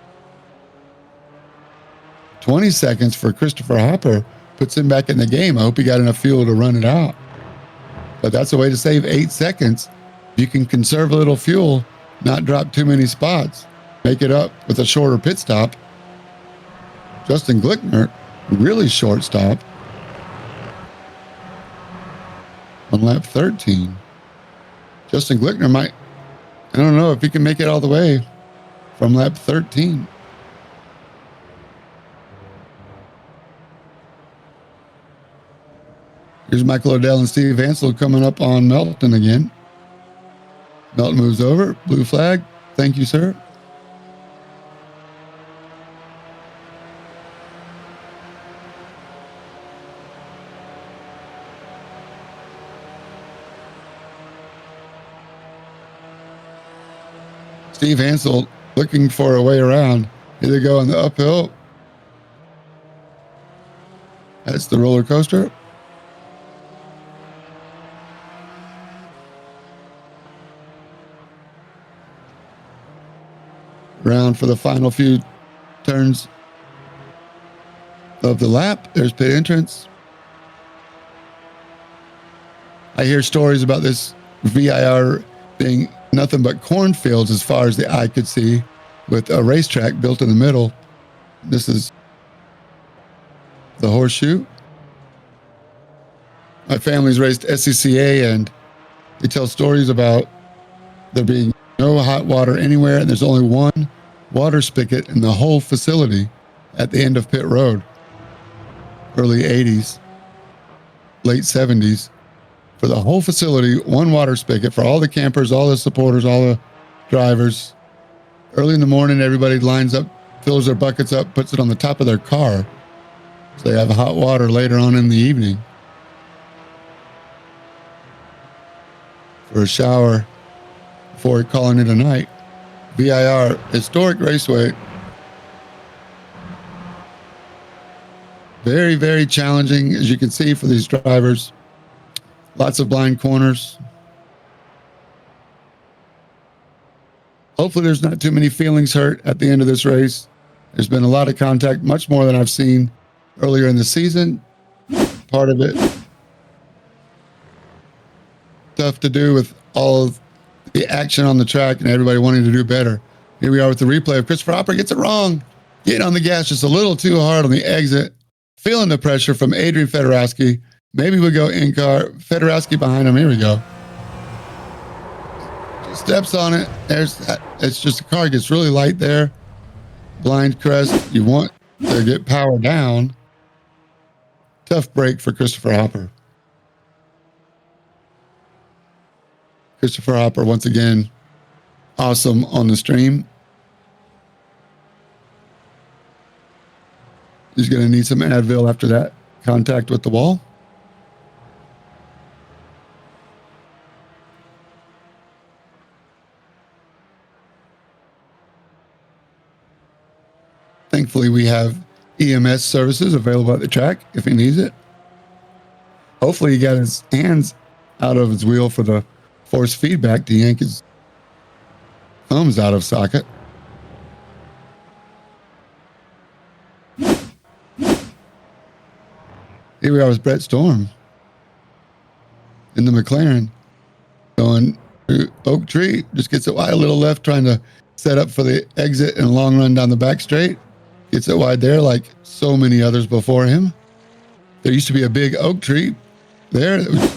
20 seconds for Christopher Hopper puts him back in the game. I hope he got enough fuel to run it out. But that's a way to save 8 seconds. You can conserve a little fuel, not drop too many spots, make it up with a shorter pit stop. Justin Glickner, really short stop on lap 13. Justin Glickner might, I don't know if he can make it all the way from lap 13. Here's Michael Odell and Steve Hansel coming up on Melton again. Melton moves over, blue flag. Thank you, sir. Steve Hansel looking for a way around. Here they go on the uphill. That's the roller coaster. Round for the final few turns of the lap. There's pit entrance. I hear stories about this VIR being nothing but cornfields as far as the eye could see, with a racetrack built in the middle. This is the horseshoe. My family's raced SCCA, and they tell stories about there being no hot water anywhere, and there's only one water spigot in the whole facility at the end of pit road. Early 80s, late 70s. For the whole facility, one water spigot for all the campers, all the supporters, all the drivers. Early in the morning, everybody lines up, fills their buckets up, puts it on the top of their car, so they have hot water later on in the evening for a shower before calling it a night. VIR, historic raceway. Very, very challenging, as you can see, for these drivers. Lots of blind corners. Hopefully there's not too many feelings hurt at the end of this race. There's been a lot of contact, much more than I've seen earlier in the season. Part of it tough to do with all of the action on the track and everybody wanting to do better. Here we are with the replay of Christopher Hopper gets it wrong. Getting on the gas just a little too hard on the exit. Feeling the pressure from Adrian Fedorowski. Maybe we go in car. Fedorowski behind him. Here we go. Steps on it. It's just the car gets really light there. Blind crest. You want to get power down. Tough break for Christopher Hopper. Christopher Hopper, once again, awesome on the stream. He's going to need some Advil after that contact with the wall. Thankfully, we have EMS services available at the track if he needs it. Hopefully, he got his hands out of his wheel for the force feedback to yank his thumbs out of socket. Here we are with Brett Storm. in the McLaren. Going through Oak Tree, just gets it wide a little left, trying to set up for the exit and long run down the back straight. Gets it wide there like so many others before him. There used to be a big oak tree there that would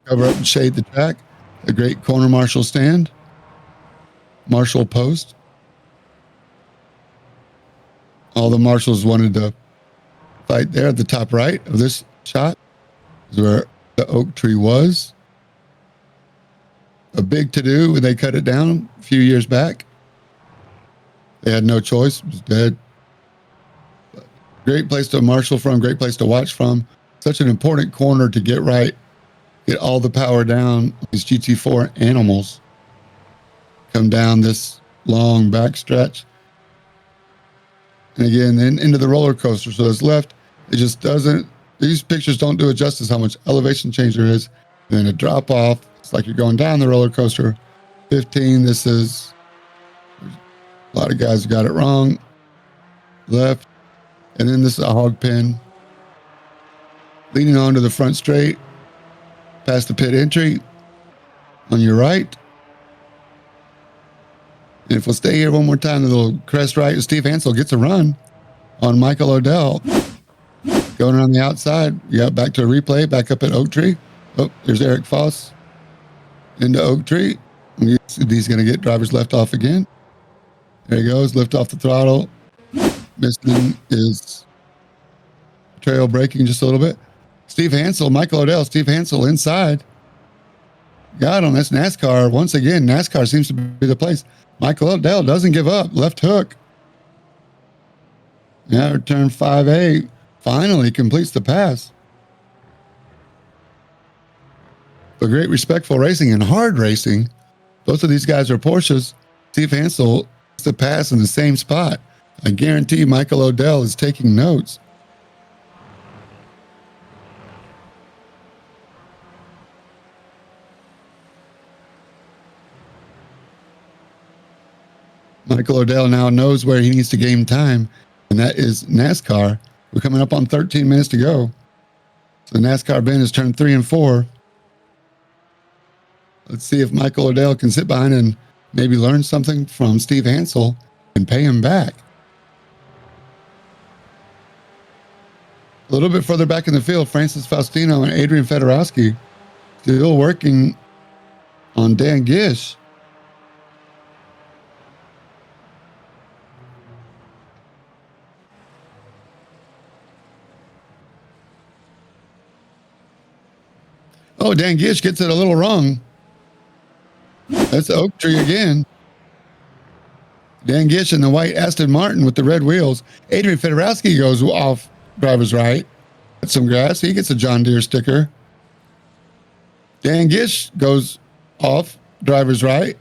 cover up and shade the track. A great corner marshal stand. Marshal post. All the marshals wanted to fight there at the top right of this shot is where the oak tree was. A big to-do when they cut it down a few years back. They had no choice. It was dead. Great place to marshal from, great place to watch from. Such an important corner to get right. Get all the power down. These GT4 animals come down this long back stretch. And again, then into the roller coaster. So this left, it just doesn't, these pictures don't do it justice how much elevation change there is. And then a drop off. It's like you're going down the roller coaster. 15, this is, a lot of guys got it wrong. Left. And then this is a hog pin. Leading on to the front straight. Past the pit entry. On your right. And if we'll stay here one more time, the little crest right, Steve Hansel gets a run on Michael O'Dell. Going around the outside. Yeah, back to a replay, back up at Oak Tree. Oh, there's Eric Foss. Into Oak Tree. He's going to get driver's left off again. There he goes, lift off the throttle. Missing is trail braking just a little bit. Steve Hansel, Michael O'Dell, Steve Hansel inside. Got him. That's NASCAR. Once again, NASCAR seems to be the place. Michael O'Dell doesn't give up. Left hook. Yeah, turn 5A. Finally completes the pass. But great respectful racing and hard racing. Both of these guys are Porsches. Steve Hansel gets the pass in the same spot. I guarantee Michael O'Dell is taking notes. Michael O'Dell now knows where he needs to gain time, and that is NASCAR. We're coming up on 13 minutes to go. So NASCAR Ben has turned 3 and 4. Let's see if Michael O'Dell can sit behind and maybe learn something from Steve Hansel and pay him back. A little bit further back in the field, Francis Faustino and Adrian Fedorowski still working on Dan Gish. Oh, Dan Gish gets it a little wrong. That's Oak Tree again. Dan Gish in the white Aston Martin with the red wheels. Adrian Fedorowski goes off driver's right. At some grass. He gets a John Deere sticker. Dan Gish goes off driver's right.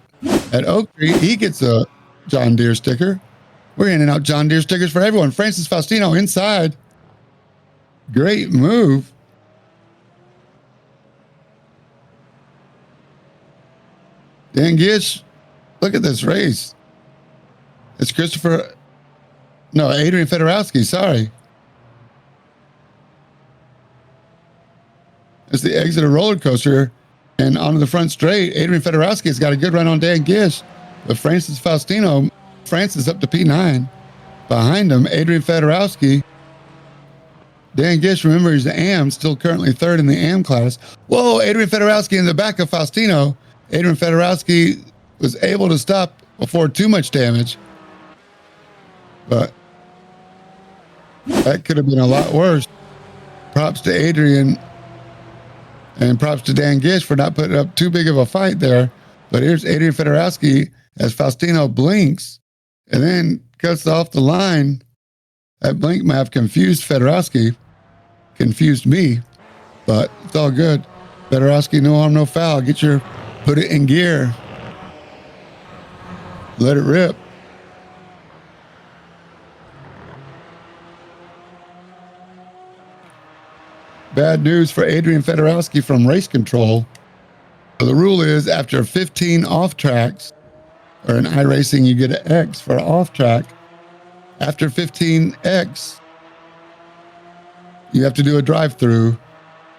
At Oak Tree, he gets a John Deere sticker. We're handing out John Deere stickers for everyone. Francis Faustino inside. Great move. Dan Gish, look at this race. It's Adrian Fedorowski, sorry. It's the exit of roller coaster and onto the front straight. Adrian Fedorowski has got a good run on Dan Gish, but Francis Faustino, Francis up to P9. Behind him, Adrian Fedorowski. Dan Gish, remember he's the AM, still currently third in the AM class. Whoa, Adrian Fedorowski in the back of Faustino. Adrian Fedorowski was able to stop before too much damage, but that could have been a lot worse. Props to Adrian and props to Dan Gish for not putting up too big of a fight there. But here's Adrian Fedorowski as Faustino blinks and then cuts off the line. That blink might have confused Fedorowski, confused me, but it's all good. Fedorowski, no harm, no foul. Put it in gear. Let it rip. Bad news for Adrian Fedorowski from race control. So the rule is after 15 off tracks, or in iRacing, you get an X for off track. After 15X, you have to do a drive-through.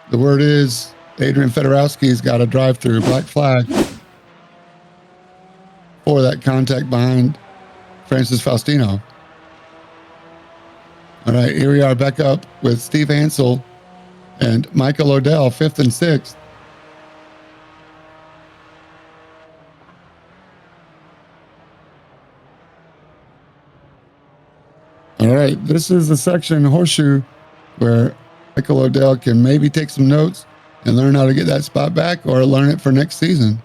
The word is Adrian Fedorowski's got a drive-through, black flag for that contact behind Francis Faustino. All right, here we are back up with Steve Hansel and Michael Odell, 5th and 6th. All right, this is the section horseshoe where Michael Odell can maybe take some notes and learn how to get that spot back or learn it for next season.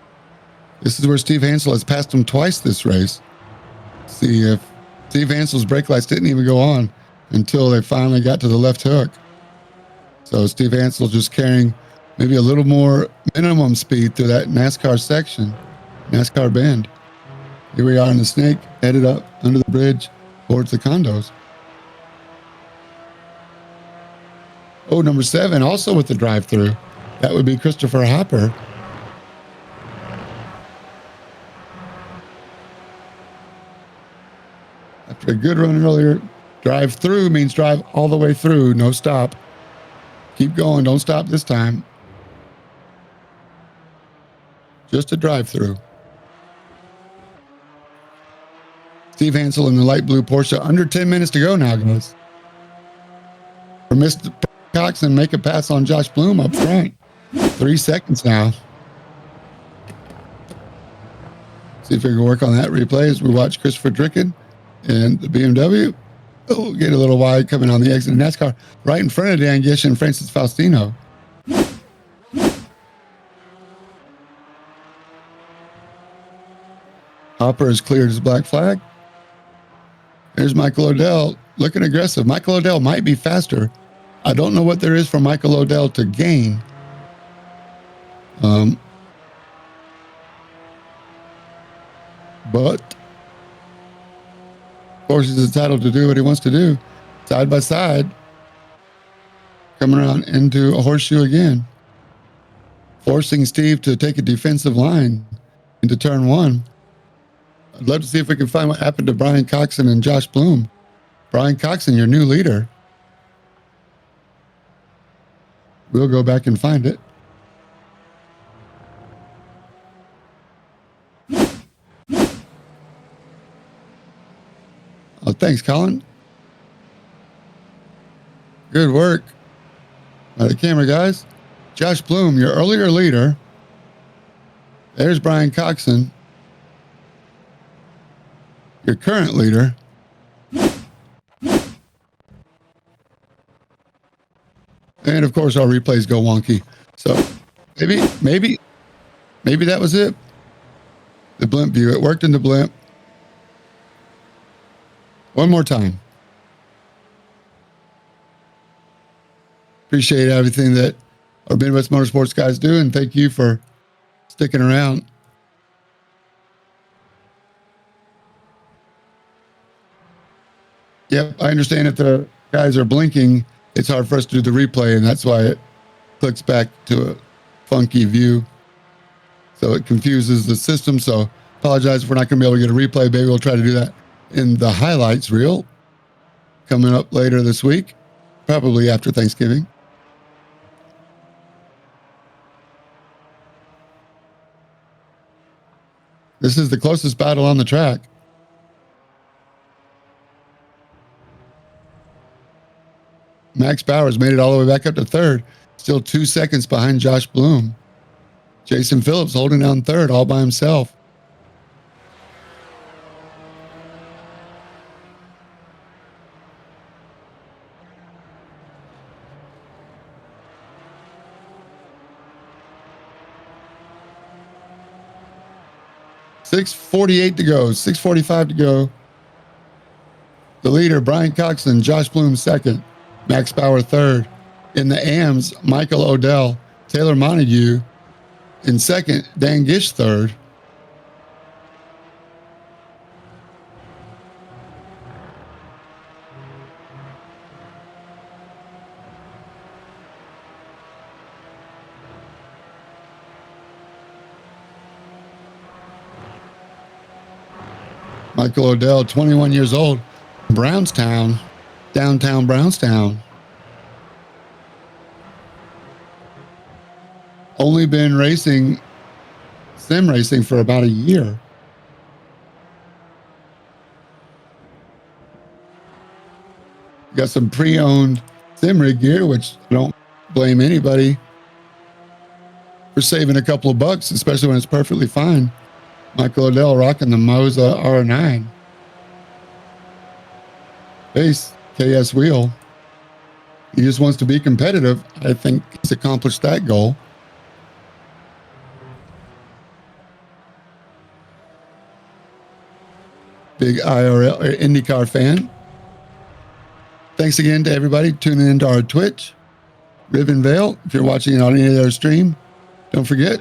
This is where Steve Hansel has passed him twice this race. See if Steve Hansel's brake lights didn't even go on until they finally got to the left hook. So Steve Hansel just carrying maybe a little more minimum speed through that NASCAR section, NASCAR bend. Here we are in the snake, headed up under the bridge towards the condos. Oh, number 7, also with the drive-through. That would be Christopher Hopper. After a good run earlier, drive through means drive all the way through, no stop. Keep going, don't stop this time. Just a drive through. Steve Hansel in the light blue Porsche, under 10 minutes to go now, guys. For Mr. Coxon, make a pass on Josh Bloom up front. 3 seconds now. See if we can work on that replay as we watch Christopher Dricken and the BMW. Oh, get a little wide coming on the exit of NASCAR. Right in front of Dan Gish and Francis Faustino. Hopper has cleared his black flag. There's Michael Odell looking aggressive. Michael Odell might be faster. I don't know what there is for Michael Odell to gain. But of course, he's entitled to do what he wants to do. Side by side, coming around into a horseshoe again, forcing Steve to take a defensive line into turn 1. I'd love to see if we can find what happened to Brian Coxon and Josh Bloom. Brian Coxon, your new leader. We'll go back and find it. Oh, thanks, Colin. Good work by the camera guys. Josh Bloom, your earlier leader. There's Brian Coxon, your current leader. And of course, our replays go wonky. So maybe that was it. The blimp view. It worked in the blimp. One more time. Appreciate everything that our Midwest Motorsports guys do, and thank you for sticking around. Yep, I understand if the guys are blinking, it's hard for us to do the replay, and that's why it clicks back to a funky view. So it confuses the system. So apologize if we're not going to be able to get a replay. Maybe we'll try to do that in the highlights reel coming up later this week, probably after Thanksgiving. This is the closest battle on the track. Max Bowers made it all the way back up to 3rd, still 2 seconds behind Josh Bloom. Jason Phillips holding down 3rd all by himself. .648 to go, 6:45 to go. The leader, Brian Coxon, Josh Bloom 2nd, Max Bauer 3rd. In the AMs, Michael Odell, Taylor Montague in 2nd, Dan Gish 3rd. Michael Odell, 21 years old, Brownstown, downtown Brownstown. only been racing, sim racing, for about a year. Got some pre-owned sim rig gear, which I don't blame anybody for saving a couple of bucks, especially when it's perfectly fine. Michael Odell rocking the Moza R9 base KS wheel. He just wants to be competitive. I think he's accomplished that goal. Big IRL or IndyCar fan. Thanks again to everybody tuning into our Twitch, Ribbon Vale. If you're watching it on any of their stream, don't forget,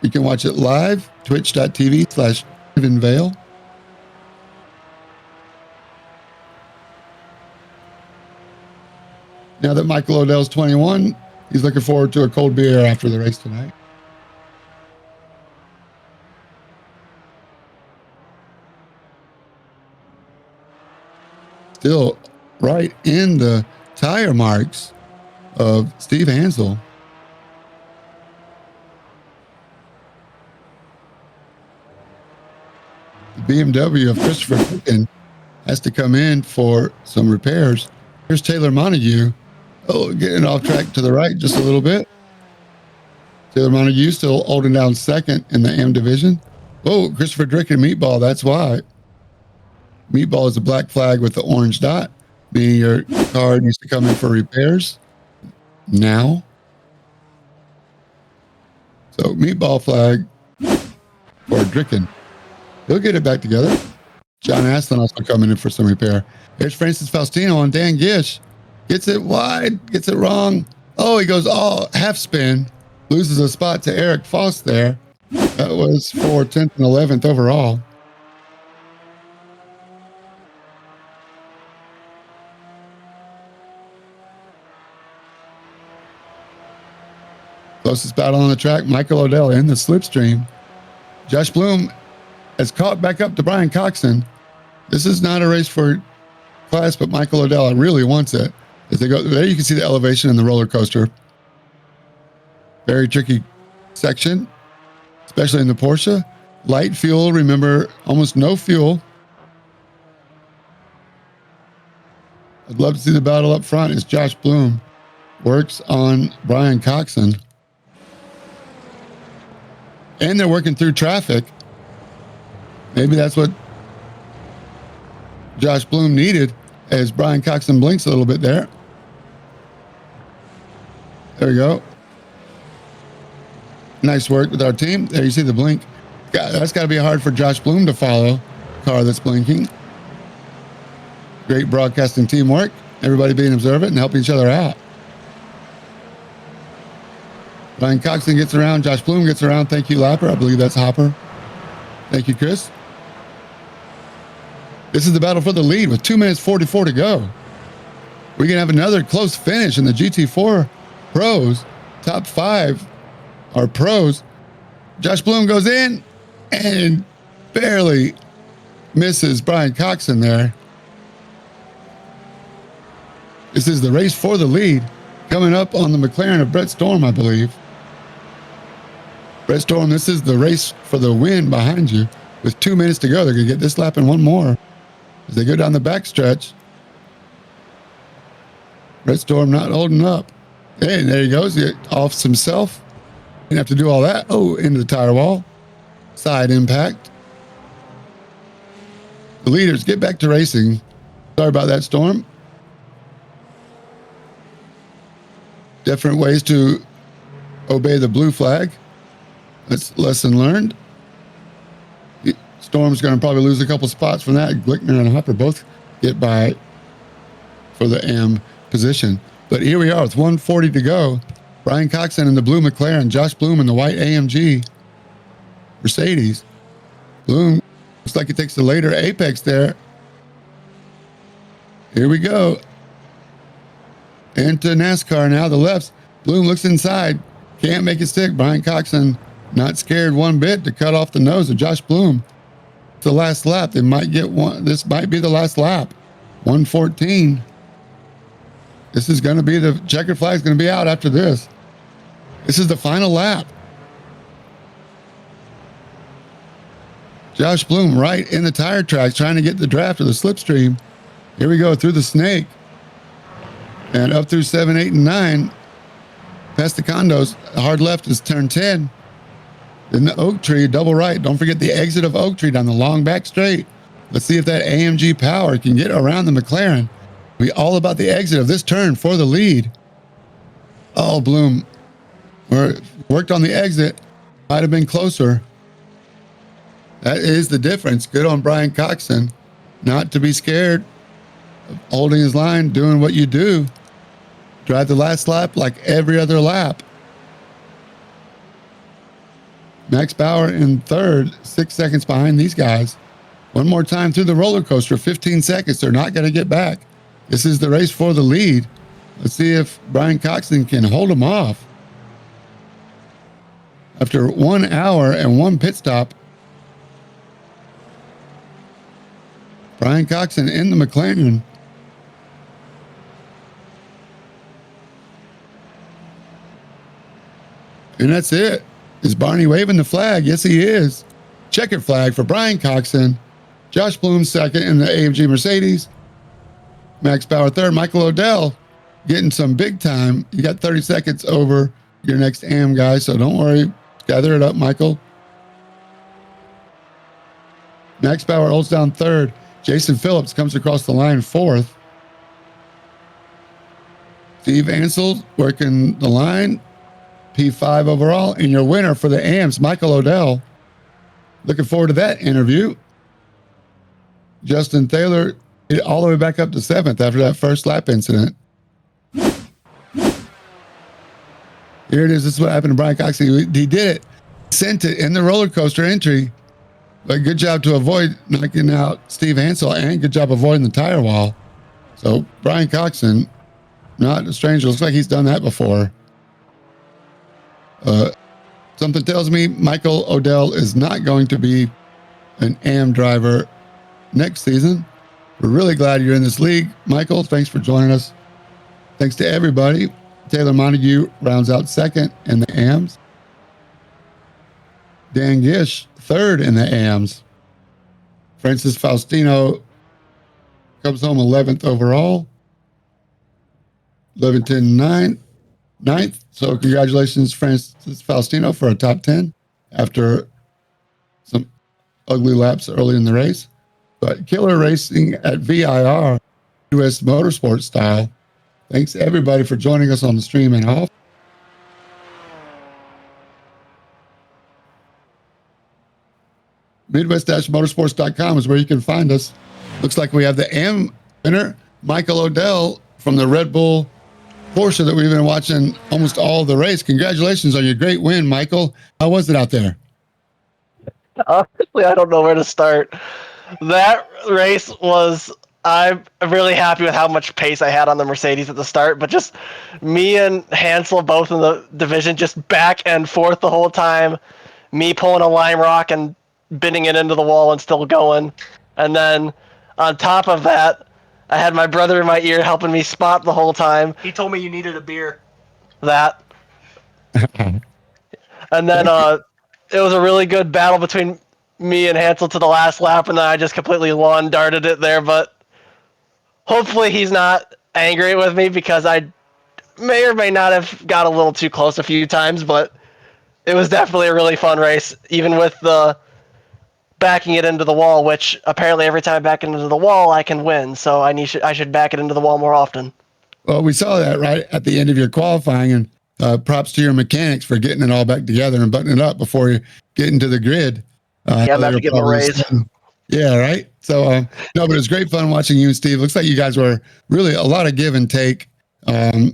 you can watch it live, twitch.tv/Ribbon Vale. Now that Michael Odell's 21, he's looking forward to a cold beer after the race tonight. Still right in the tire marks of Steve Hansel. The BMW of Christopher Picken has to come in for some repairs. Here's Taylor Montague. Oh, getting off track to the right just a little bit. Taylor Montague still holding down second in the AM division. Oh, Christopher Dricken Meatball. That's why. Meatball is a black flag with the orange dot, meaning your car needs to come in for repairs now. So Meatball flag for Dricken. He'll get it back together. John Aslan also coming in for some repair. Here's Francis Faustino on Dan Gish. Gets it wide, gets it wrong. Oh, he goes all half spin. Loses a spot to Eric Foss there. That was for 10th and 11th overall. Closest battle on the track, Michael Odell in the slipstream. Josh Bloom has caught back up to Brian Coxon. This is not a race for class, but Michael Odell really wants it. As they go there, you can see the elevation in the roller coaster. Very tricky section, especially in the Porsche. Light fuel, remember, almost no fuel. I'd love to see the battle up front as Josh Bloom works on Brian Coxon. And they're working through traffic. Maybe that's what Josh Bloom needed as Brian Coxon blinks a little bit there. There we go. Nice work with our team. There you see the blink. That's got to be hard for Josh Bloom to follow a car that's blinking. Great broadcasting teamwork. Everybody being observant and helping each other out. Brian Coxon gets around. Josh Bloom gets around. Thank you, Lapper. I believe that's Hopper. Thank you, Chris. This is the battle for the lead with 2 minutes 44 to go. We can have another close finish in the GT4 pros. Top 5 are pros. Josh Bloom goes in and barely misses Brian Coxon there. This is the race for the lead coming up on the McLaren of Brett Storm, I believe. Brett Storm, this is the race for the win behind you. With 2 minutes to go, they're going to get this lap and one more. As they go down the backstretch, Brett Storm not holding up. Hey, there he goes. He offs himself. Didn't have to do all that. Oh, into the tire wall. Side impact. The leaders get back to racing. Sorry about that, Storm. Different ways to obey the blue flag. That's lesson learned. Storm's going to probably lose a couple spots from that. Glickner and Hopper both get by for the AM position. But here we are with 140 to go. Brian Coxon in the blue McLaren, Josh Bloom in the white AMG Mercedes. Bloom looks like he takes the later apex there. Here we go. Into NASCAR now, the lefts. Bloom looks inside. Can't make it stick. Brian Coxon not scared one bit to cut off the nose of Josh Bloom. The last lap. They might get one. This might be the last lap. 114. This is going to be the checkered flag is going to be out after this. This is the final lap. Josh Bloom right in the tire tracks trying to get the draft of the slipstream. Here we go through the snake and up through 7, 8, and 9. Past the condos. Hard left is turn 10. Then the Oak Tree, double right. Don't forget the exit of Oak Tree down the long back straight. Let's see if that AMG power can get around the McLaren. We all about the exit of this turn for the lead. Oh, Bloom worked on the exit. Might have been closer. That is the difference. Good on Brian Coxon. Not to be scared of holding his line, doing what you do. Drive the last lap like every other lap. Max Bauer in third, 6 seconds behind these guys. One more time through the roller coaster, 15 seconds. They're not going to get back. This is the race for the lead. Let's see if Brian Coxon can hold them off. After 1 hour and 1 pit stop, Brian Coxon in the McLaren. And that's it. Is Barney waving the flag? Yes, he is. Checkered flag for Brian Coxon. Josh Bloom second in the AMG Mercedes. Max Bauer third. Michael Odell getting some big time. You got 30 seconds over your next AM guy, so don't worry. Gather it up, Michael. Max Bauer holds down third. Jason Phillips comes across the line fourth. Steve Ansel working the line. P5 overall. And your winner for the AMs, Michael Odell. Looking forward to that interview. Justin Taylor all the way back up to 7th after that first lap incident. Here it is. This is what happened to Brian Coxon. He did it. Sent it in the roller coaster entry. But good job to avoid knocking out Steve Hansel, and good job avoiding the tire wall. So Brian Coxon, not a stranger. Looks like he's done that before. Something tells me Michael Odell is not going to be an AM driver next season. We're really glad you're in this league. Michael, thanks for joining us. Thanks to everybody. Taylor Montague rounds out second in the AMs. Dan Gish, third in the AMs. Francis Faustino comes home 11th overall. 11-10-9, 9th. So congratulations, Francis Faustino, for a top 10 after some ugly laps early in the race. But killer racing at VIR, US Motorsports style. Thanks everybody for joining us on the stream and off. Midwest-motorsports.com is where you can find us. Looks like we have the AM winner, Michael Odell, from the Red Bull Porsche that we've been watching almost all of the race. Congratulations on your great win, Michael. How was it out there? Honestly, I don't know where to start. That race was, I'm really happy with how much pace I had on the Mercedes at the start, but just me and Hansel both in the division, just back and forth the whole time. Me pulling a lime rock and bending it into the wall and still going. And then on top of that, I had my brother in my ear helping me spot the whole time. He told me you needed a beer. That. And then it was a really good battle between me and Hansel to the last lap, and then I just completely lawn darted it there. But hopefully he's not angry with me, because I may or may not have got a little too close a few times, but it was definitely a really fun race, even with the backing it into the wall, which apparently every time I back it into the wall, I can win. So I should back it into the wall more often. Well, we saw that right at the end of your qualifying, and props to your mechanics for getting it all back together and buttoning it up before you get into the grid. Yeah, I'm about to give him a raise. Yeah, right. So, no, but it was great fun watching you and Steve. Looks like you guys were really a lot of give and take. I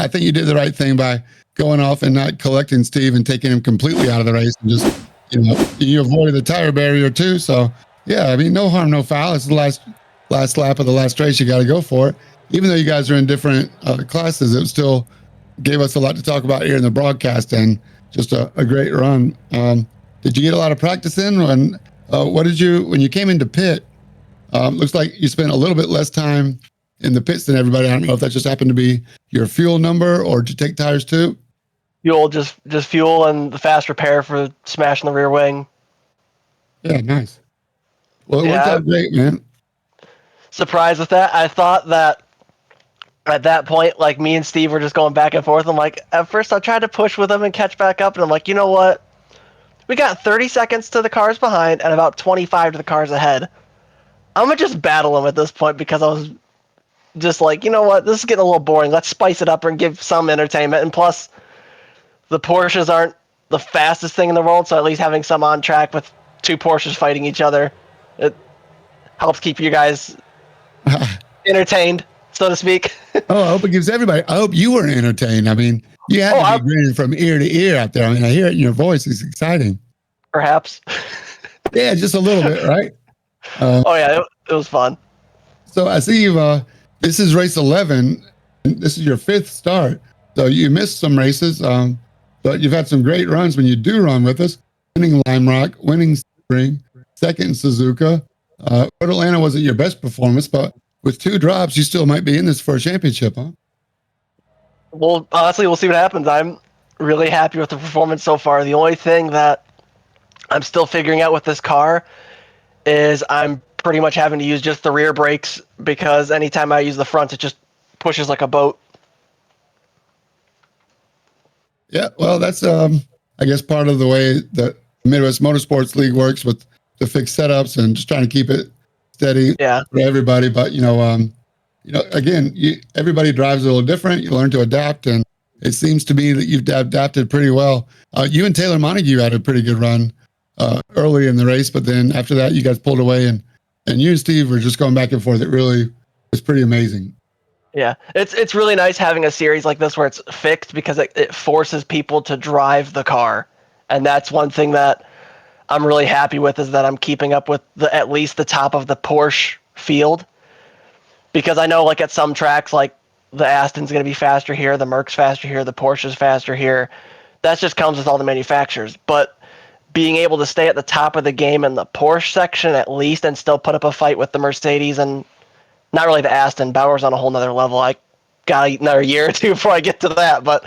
think you did the right thing by going off and not collecting Steve and taking him completely out of the race, and just, you avoided the tire barrier too. So, yeah, I mean, no harm, no foul. It's the last lap of the last race. You got to go for it. Even though you guys are in different classes, it still gave us a lot to talk about here in the broadcast, and just a great run. Did you get a lot of practice in? When you came into pit, looks like you spent a little bit less time in the pits than everybody. I don't know if that just happened to be your fuel number, or did you take tires too? Fuel, just fuel and the fast repair for smashing the rear wing. Yeah, nice. Well, it worked Yeah, out great, man. surprised with that. I thought that at that point, like me and Steve were just going back and forth. I'm like, at first I tried to push with him and catch back up, and I'm like, you know what? We got 30 seconds to the cars behind and about 25 to the cars ahead. I'm gonna just battle him at this point because I was just like, you know what? This is getting a little boring. Let's spice it up and give some entertainment. And plus, the Porsches aren't the fastest thing in the world, so at least having some on track with two Porsches fighting each other, it helps keep you guys entertained, so to speak. Oh, I hope it gives everybody. I hope you were entertained. I mean, you had to be grinning from ear to ear out there. I mean, I hear it in your voice. It's exciting. Perhaps. Yeah, just a little bit, right? Oh yeah, it was fun. So I see you. This is race 11. This is your 5th start. So you missed some races, but you've had some great runs when you do run with us. Winning Lime Rock, winning Spring, 2nd in Suzuka. Road Atlanta wasn't your best performance, but with 2 drops, you still might be in this for a championship, huh? Well, honestly, we'll see what happens. I'm really happy with the performance so far. The only thing that I'm still figuring out with this car is I'm pretty much having to use just the rear brakes because anytime I use the front, it just pushes like a boat. Yeah, well, that's I guess part of the way that Midwest Motorsports League works with the fixed setups and just trying to keep it steady for everybody. But again, everybody drives a little different. You learn to adapt, and it seems to me that you've adapted pretty well. You and Taylor Montague had a pretty good run early in the race, but then after that, you guys pulled away, and you and Steve were just going back and forth. It really was pretty amazing. Yeah, it's really nice having a series like this where it's fixed because it forces people to drive the car, and that's one thing that I'm really happy with is that I'm keeping up with at least the top of the Porsche field, because I know like at some tracks like the Aston's going to be faster here, the Merc's faster here, the Porsche's faster here. That just comes with all the manufacturers, but being able to stay at the top of the game in the Porsche section at least and still put up a fight with the Mercedes and not really the Aston. Bauer's on a whole nother level. I got another year or two before I get to that, but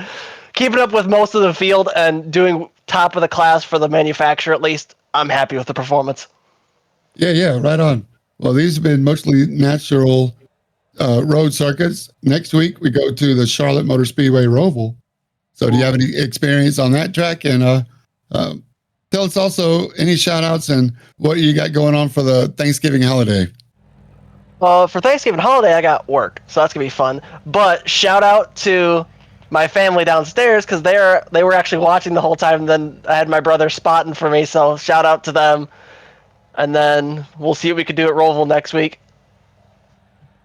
keeping up with most of the field and doing top of the class for the manufacturer at least, I'm happy with the performance. Yeah, right on. Well, these have been mostly natural road circuits. Next week, we go to the Charlotte Motor Speedway Roval. So do you have any experience on that track? And tell us also any shout outs and what you got going on for the Thanksgiving holiday. For Thanksgiving holiday, I got work, so that's gonna be fun. But shout out to my family downstairs because they were actually watching the whole time. And then I had my brother spotting for me, so shout out to them. And then we'll see what we can do at Roval next week.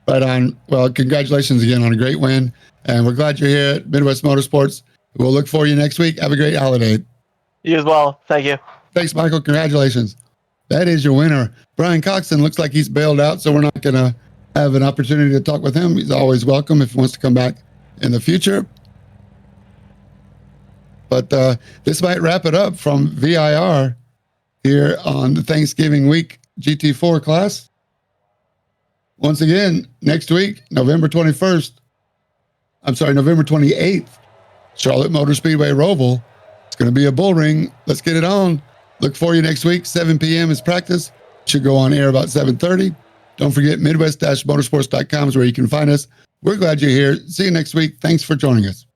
Right on. Well, congratulations again on a great win, and we're glad you're here at Midwest Motorsports. We'll look for you next week. Have a great holiday. You as well. Thank you. Thanks, Michael. Congratulations. That is your winner. Brian Coxon looks like he's bailed out, so we're not going to have an opportunity to talk with him. He's always welcome if he wants to come back in the future. But this might wrap it up from VIR here on the Thanksgiving week GT4 class. Once again, next week, November 28th, Charlotte Motor Speedway Roval. It's going to be a bull ring. Let's get it on. Look for you next week. 7 p.m. is practice. Should go on air about 7:30. Don't forget, midwest-motorsports.com is where you can find us. We're glad you're here. See you next week. Thanks for joining us.